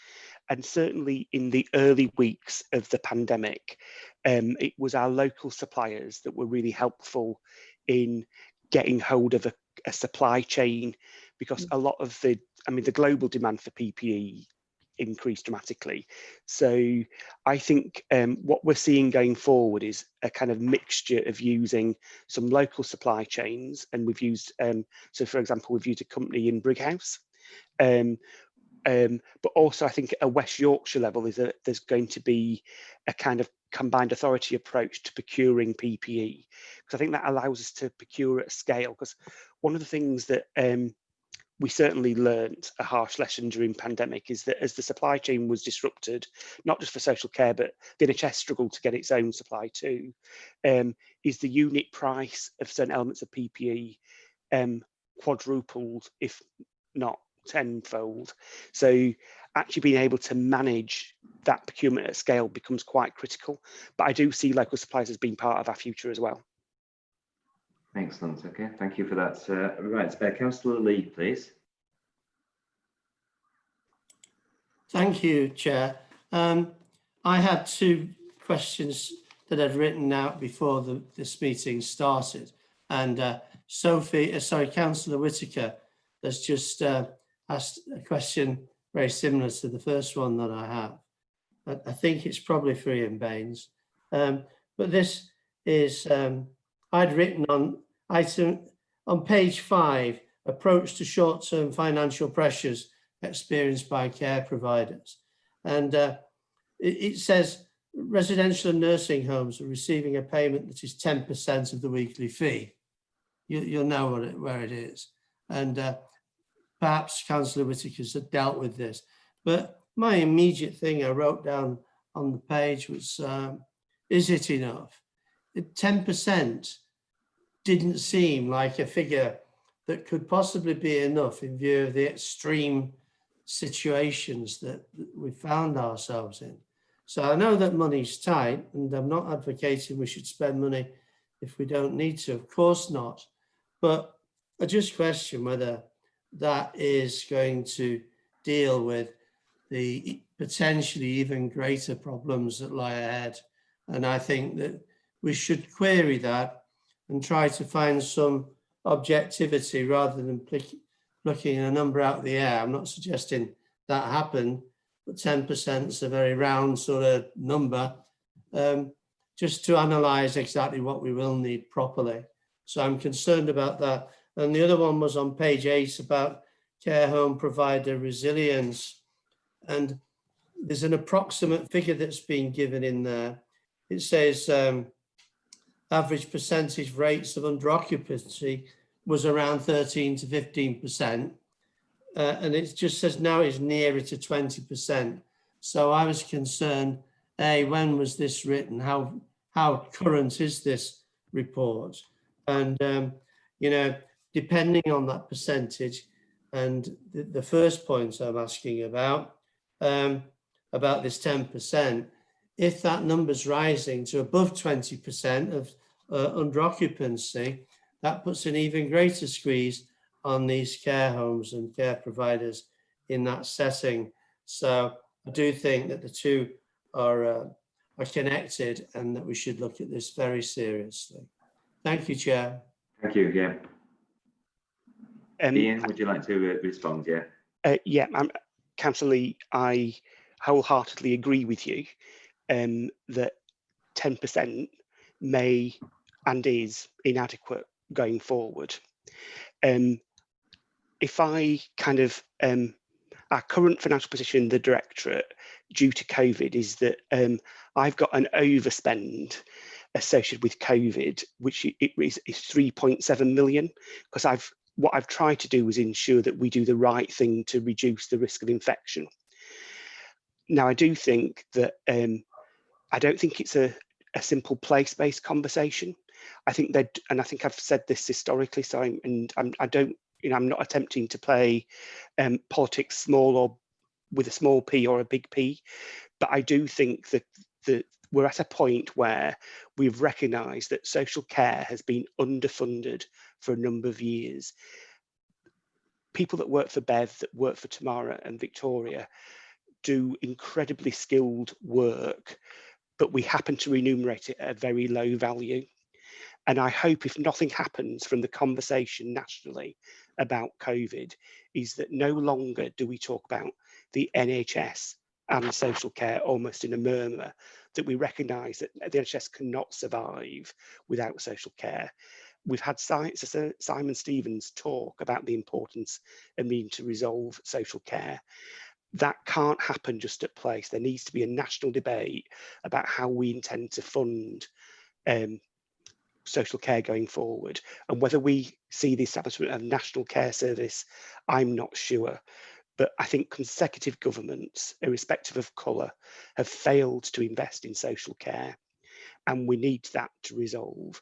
And certainly in the early weeks of the pandemic, it was our local suppliers that were really helpful in getting hold of a supply chain, because a lot of the global demand for PPE increased dramatically. So I think what we're seeing going forward is a kind of mixture of using some local supply chains, and we've used, so for example, we've used a company in Brighouse, but also I think at a West Yorkshire level there's going to be a kind of combined authority approach to procuring PPE, because I think that allows us to procure at scale. Because one of the things that we certainly learned a harsh lesson during pandemic is that as the supply chain was disrupted, not just for social care, but the NHS struggled to get its own supply too, is the unit price of certain elements of PPE quadrupled, if not tenfold. So actually being able to manage that procurement at scale becomes quite critical. But I do see local suppliers as being part of our future as well. Excellent. Okay, thank you for that. Right, Councillor Lee, please. Thank you, Chair. I had two questions that I'd written out before this meeting started, and Councillor Whitaker has just asked a question very similar to the first one that I have. I think it's probably for Ian Baines, but this is I'd written on item on page 5, approach to short-term financial pressures experienced by care providers, and it says residential and nursing homes are receiving a payment that is 10% of the weekly fee. You'll know where it is, and perhaps Councillor Whitaker's had dealt with this, but my immediate thing I wrote down on the page was, is it enough? 10% didn't seem like a figure that could possibly be enough in view of the extreme situations that we found ourselves in. So I know that money's tight, and I'm not advocating we should spend money if we don't need to, of course not. But I just question whether that is going to deal with the potentially even greater problems that lie ahead. And I think that we should query that and try to find some objectivity rather than plucking a number out of the air. I'm not suggesting that happened, but 10% is a very round sort of number, just to analyse exactly what we will need properly. So I'm concerned about that. And the other one was on page 8 about care home provider resilience. And there's an approximate figure that's been given in there. It says average percentage rates of under occupancy was around 13 to 15%. And it just says now it's nearer to 20%. So I was concerned, A, when was this written? How current is this report. And, you know, depending on that percentage, and the first point I'm asking about this 10%, if that number's rising to above 20% of under occupancy, that puts an even greater squeeze on these care homes and care providers in that setting. So I do think that the two are connected and that we should look at this very seriously. Thank you, Chair. Thank you. Yeah. Ian, would you like to respond? Yeah. Yeah, Councillor Lee, I wholeheartedly agree with you that 10% may and is inadequate going forward. If I kind of, our current financial position in the Directorate due to COVID is that I've got an overspend associated with COVID, which is 3.7 million, because what I've tried to do is ensure that we do the right thing to reduce the risk of infection. Now, I do think that I don't think it's a simple place-based conversation. I think that, and I think I've said this historically, so I don't, you know, I'm not attempting to play politics small or with a small p or a big P, but I do think that we're at a point where we've recognised that social care has been underfunded for a number of years. People that work for Bev, that work for Tamara and Victoria, do incredibly skilled work, but we happen to remunerate it at a very low value. And I hope if nothing happens from the conversation nationally about COVID, is that no longer do we talk about the NHS and social care almost in a murmur, that we recognise that the NHS cannot survive without social care. We've had Simon Stevens talk about the importance of needing to resolve social care. That can't happen just at place. There needs to be a national debate about how we intend to fund social care going forward, and whether we see the establishment of a national care service, I'm not sure. But I think consecutive governments, irrespective of colour, have failed to invest in social care, and we need that to resolve.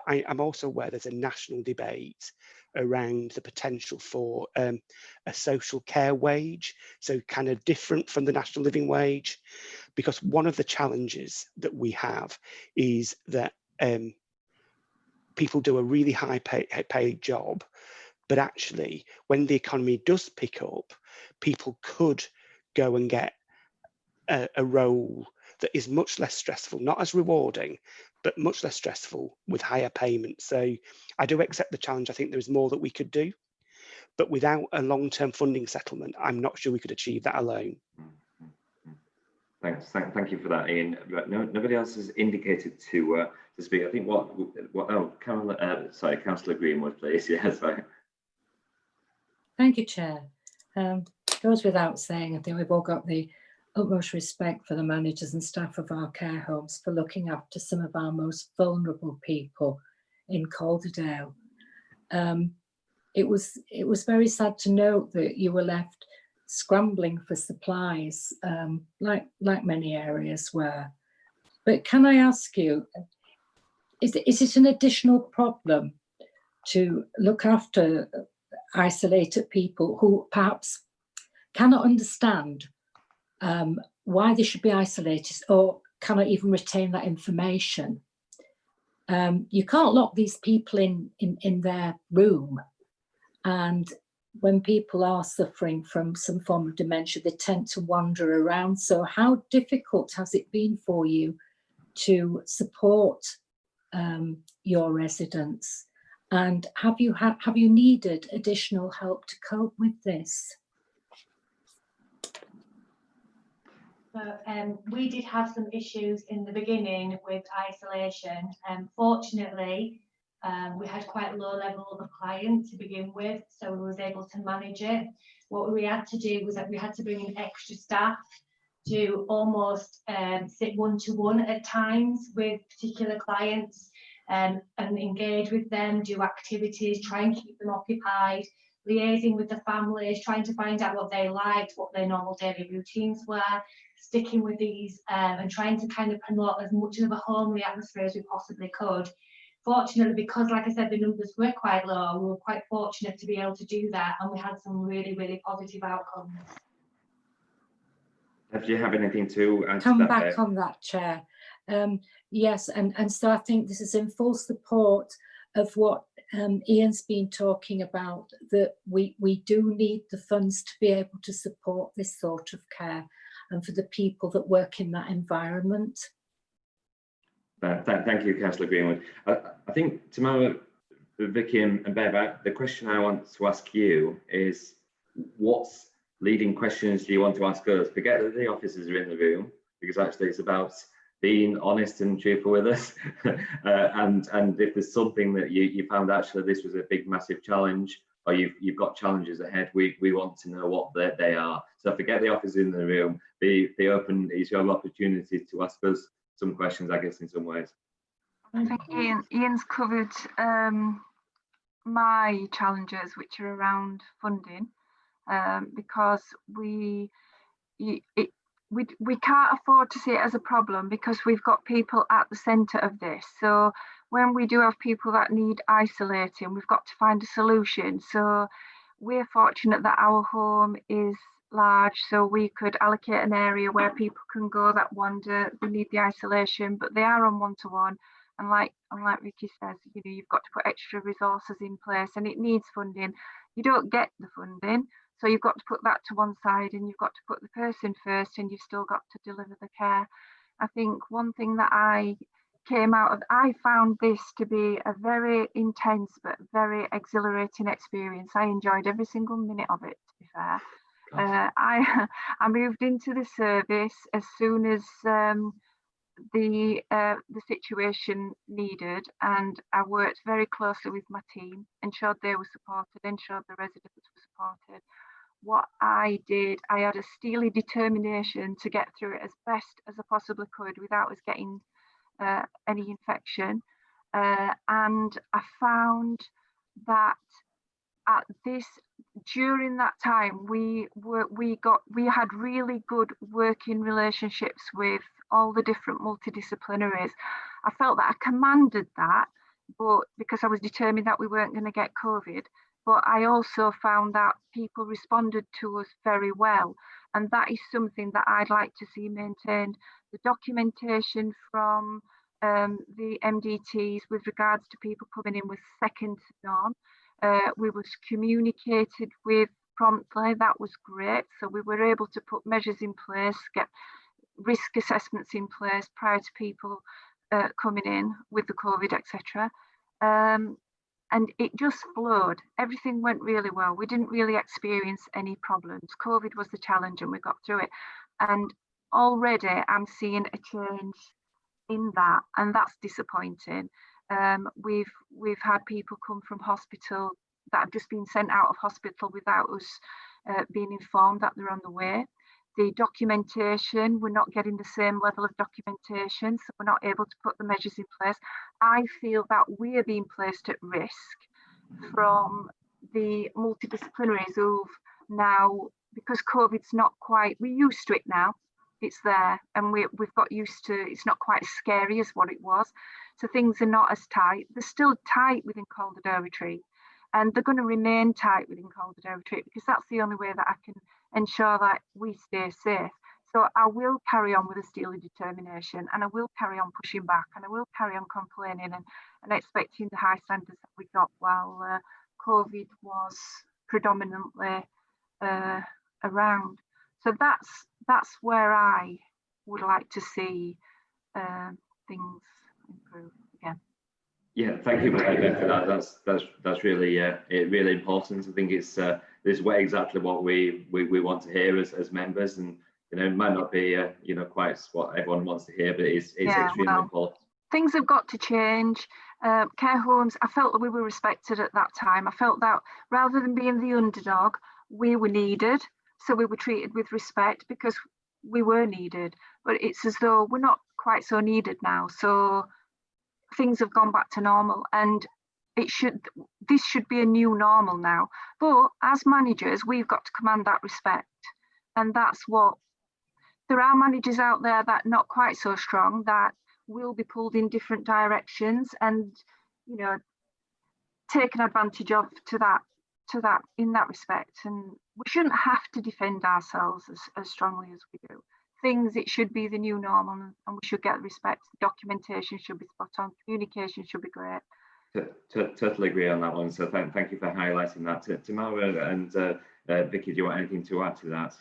I'm also aware there's a national debate around the potential for a social care wage, so kind of different from the national living wage, because one of the challenges that we have is that people do a really high paid job, but actually when the economy does pick up, people could go and get a role that is much less stressful, not as rewarding, but much less stressful with higher payments. So I do accept the challenge. I think there's more that we could do, but without a long-term funding settlement, I'm not sure we could achieve that alone. Thanks. Thank you for that, Ian. Nobody else has indicated to speak. I think Councillor Greenwood, please. Yeah, sorry. Thank you, Chair. Goes without saying, I think we've all got the utmost respect for the managers and staff of our care homes for looking after some of our most vulnerable people in Calderdale. It was very sad to note that you were left scrambling for supplies, like many areas were. But can I ask you, is it an additional problem to look after isolated people who perhaps cannot understand why they should be isolated or cannot even retain that information? You can't lock these people in their room, and when people are suffering from some form of dementia, they tend to wander around. So how difficult has it been for you to support your residents? And have you needed additional help to cope with this? So we did have some issues in the beginning with isolation. Fortunately, we had quite a low level of clients to begin with, so we was able to manage it. What we had to do was that we had to bring in extra staff to almost sit one-to-one at times with particular clients and engage with them, do activities, try and keep them occupied, liaising with the families, trying to find out what they liked, what their normal daily routines were, sticking with these and trying to kind of promote as much of a homely atmosphere as we possibly could fortunately, because like I said, the numbers were quite low, we were quite fortunate to be able to do that, and we had some really, really positive outcomes. Do you have anything to add Come to that, back Bev? on that, Chair. Yes, and so I think this is in full support of what Ian's been talking about, that we do need the funds to be able to support this sort of care and for the people that work in that environment. Thank you, Councillor Greenwood. I think tomorrow, Vicky and Bev, the question I want to ask you is, what's leading questions do you want to ask us? Forget that the officers are in the room, because actually it's about being honest and truthful with us. And if there's something that you found actually this was a big, massive challenge, or you've got challenges ahead, we want to know what they are. So forget the officers in the room. Be open. It's your opportunity to ask us some questions, I guess, in some ways. I think Ian's covered my challenges, which are around funding, because we can't afford to see it as a problem, because we've got people at the centre of this. So when we do have people that need isolating, we've got to find a solution. So we're fortunate that our home is large, so we could allocate an area where people can go that wander, they need the isolation, but they are on one-to-one. And like Vicky says, you know, you've got to put extra resources in place, and it needs funding. You don't get the funding, so you've got to put that to one side, and you've got to put the person first, and you've still got to deliver the care. I think one thing that I found this to be a very intense but very exhilarating experience. I enjoyed every single minute of it, to be fair. I moved into the service as soon as the situation needed, and I worked very closely with my team, ensured they were supported, ensured the residents were supported. What I did, I had a steely determination to get through it as best as I possibly could without us getting any infection, and I found that during that time we had really good working relationships with all the different multidisciplinaries. I felt that I commanded that, but because I was determined that we weren't going to get COVID. But I also found that people responded to us very well, and that is something that I'd like to see maintained. The documentation from the MDTs with regards to people coming in was second to none. We was communicated with promptly, that was great. So we were able to put measures in place, get risk assessments in place prior to people coming in with the COVID, etc. And it just flowed. Everything went really well. We didn't really experience any problems. COVID was the challenge, and we got through it. And already I'm seeing a change in that, and that's disappointing. We've had people come from hospital that have just been sent out of hospital without us being informed that they're on the way. The documentation, we're not getting the same level of documentation, so we're not able to put the measures in place. I feel that we are being placed at risk from the multidisciplinaries who've now, because COVID's not quite, we're used to it now, it's there, and we've got used to, it's not quite as scary as what it was. So things are not as tight. They're still tight within Calderdale Retreat, and they're going to remain tight within Calderdale Retreat, because that's the only way that I can ensure that we stay safe. So I will carry on with a steely determination, and I will carry on pushing back, and I will carry on complaining and expecting the high standards that we got while COVID was predominantly around. So that's where I would like to see things improve again. Yeah, thank you for that. That's really really important. I think it's this is exactly what we want to hear as members, and you know, it might not be you know, quite what everyone wants to hear, but it's extremely important. Things have got to change. Care homes, I felt that we were respected at that time. I felt that rather than being the underdog, we were needed. So we were treated with respect because we were needed. But it's as though we're not quite so needed now. So things have gone back to normal, and this should be a new normal now. But as managers, we've got to command that respect. And that's what, there are managers out there that are not quite so strong, that will be pulled in different directions, and you know, taken advantage of to that in that respect. And we shouldn't have to defend ourselves as strongly as we do. It should be the new normal, and we should get respect. Documentation should be spot on, communication should be great. Totally agree on that one. So thank you for highlighting that. Tamara and Vicky, do you want anything to add to that?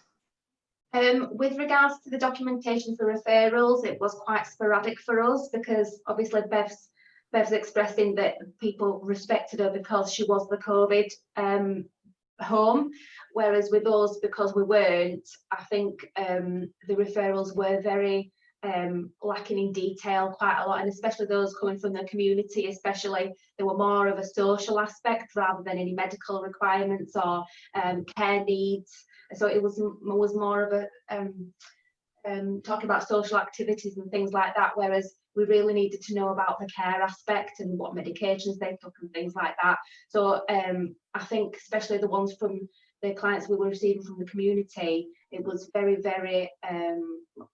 With regards to the documentation for referrals, it was quite sporadic for us, because obviously Bev's expressing that people respected her because she was the COVID home, whereas with us, because we weren't, I think the referrals were very lacking in detail quite a lot, and especially those coming from the community, especially, there were more of a social aspect rather than any medical requirements or care needs. So it was more of a talking about social activities and things like that, whereas we really needed to know about the care aspect and what medications they took and things like that. So I think especially the ones from the clients we were receiving from the community, it was very, very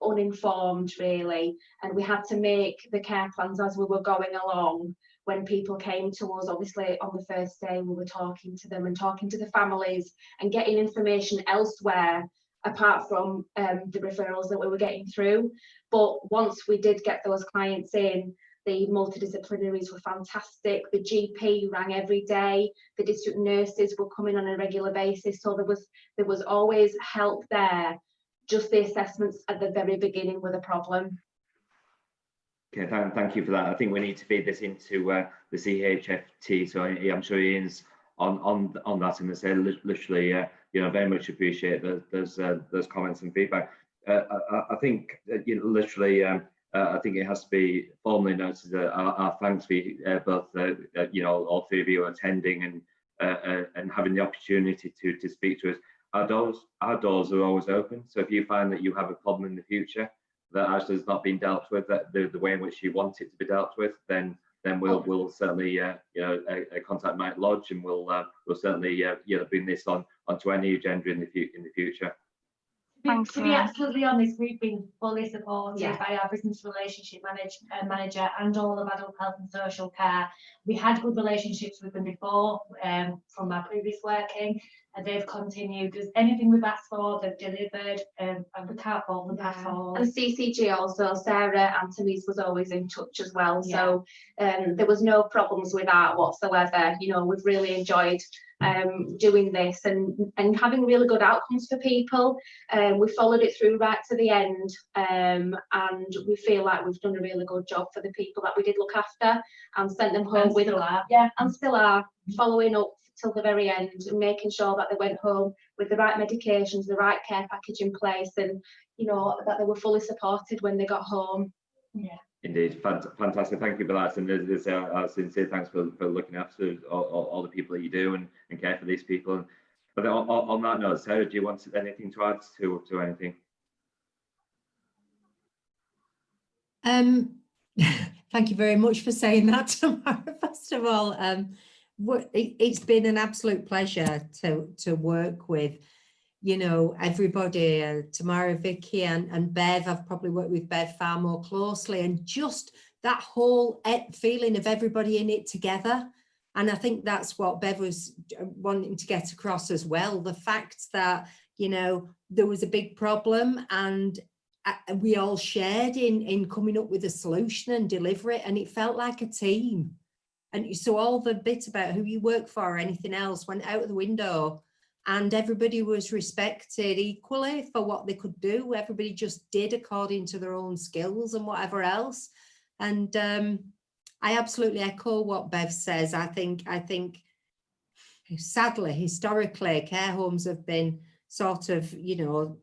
uninformed really, and we had to make the care plans as we were going along. When people came to us, obviously on the first day we were talking to them and talking to the families and getting information elsewhere apart from the referrals that we were getting through. But once we did get those clients in, the multidisciplinaries were fantastic. The GP rang every day. The district nurses were coming on a regular basis. So there was always help there. Just the assessments at the very beginning were the problem. Okay, thank you for that. I think we need to feed this into the CHFT. So I'm sure Ian's on that, and they say literally, you know, very much appreciate those comments and feedback. I think literally. I think it has to be formally noted that our thanks for both, you know, all three of you attending and having the opportunity to speak to us. Our doors are always open. So if you find that you have a problem in the future that actually has not been dealt with, that the way in which you want it to be dealt with, then we'll certainly you know, a contact might lodge, and we'll certainly you know, bring this onto any agenda in the future. To be absolutely honest, we've been fully supported by our business relationship manager and all of adult health and social care. We had good relationships with them before from our previous working, and they've continued. There's anything we've asked for, they've delivered, and we can't fault them at all. And CCG also, Sarah Anthony's was always in touch as well. So there was no problems with that whatsoever. You know, we've really enjoyed doing this and having really good outcomes for people. We followed it through right to the end, and we feel like we've done a really good job for the people that we did look after, and sent them home with and still are following up till the very end and making sure that they went home with the right medications, the right care package in place, and you know, that they were fully supported when they got home. Indeed, fantastic. Thank you for that, and there's sincere thanks for looking after all the people that you do and care for these people. But on that note, Sarah, do you want anything to add to anything? Thank you very much for saying that, Tamara. First of all, it's been an absolute pleasure to work with, you know, everybody, Tamara, Vicky and Bev. I've probably worked with Bev far more closely, and just that whole feeling of everybody in it together. And I think that's what Bev was wanting to get across as well. The fact that, you know, there was a big problem and we all shared in coming up with a solution and deliver it, and it felt like a team. And so all the bit about who you work for or anything else went out of the window, and everybody was respected equally for what they could do. Everybody just did according to their own skills and whatever else. And I absolutely echo what Bev says. I think sadly, historically, care homes have been sort of, you know,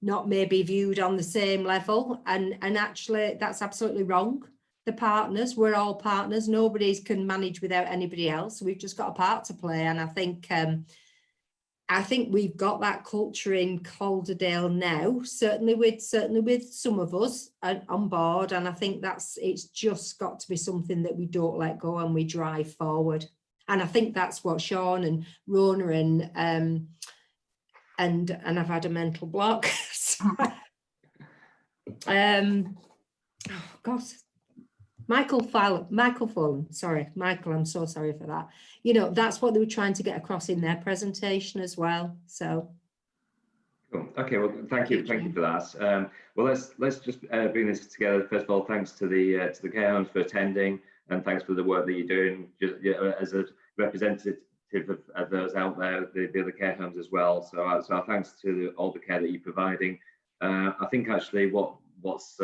not maybe viewed on the same level, and actually that's absolutely wrong. The partners, we're all partners. Nobody can manage without anybody else. We've just got a part to play, and I think we've got that culture in Calderdale now, certainly with some of us on board, and I think it's just got to be something that we don't let go and we drive forward. And I think that's what Sean and Rona and I've had a mental block. Oh God, Michael Fulham, sorry, Michael, I'm so sorry for that. You know, that's what they were trying to get across in their presentation as well. So. Cool. Okay, well, thank you for that. Well, let's just bring this together. First of all, thanks to the care homes for attending, and thanks for the work that you're doing just, as a representative of those out there, the other care homes as well. So our thanks to all the care that you're providing. I think actually what's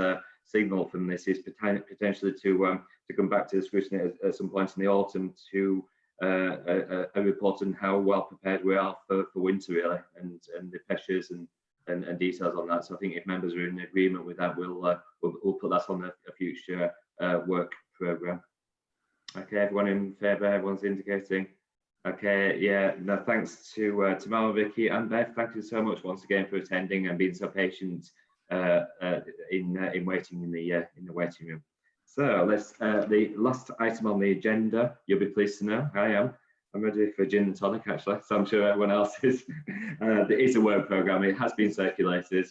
signalled from this is potentially to come back to the scrutiny at some point in the autumn to a report on how well prepared we are for winter, really, and the pressures and details on that. So I think if members are in agreement with that, we'll put that on a future work programme. Okay, everyone in favour? Everyone's indicating. Okay, yeah. No, thanks to Mama, Vicky, and Beth. Thank you so much once again for attending and being so patient in waiting in the waiting room. So let's the last item on the agenda. You'll be pleased to know I'm ready for gin and tonic, actually. So I'm sure everyone else is. There is a work programme. It has been circulated.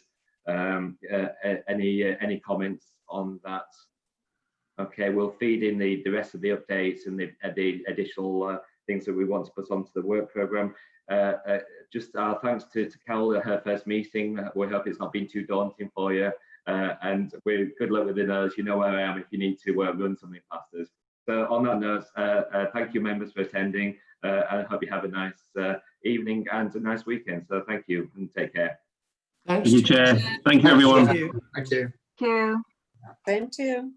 Any comments on that? Okay, we'll feed in the rest of the updates and the additional things that we want to put onto the work programme. Just our thanks to Carol at her first meeting. We hope it's not been too daunting for you. And good luck with the notes. You know where I am if you need to run something past us. So on that note, thank you members for attending, and I hope you have a nice evening and a nice weekend. So thank you and take care. Thanks. Thank you, Chair. Thank you, everyone. Thank you. Thank you. Thank you.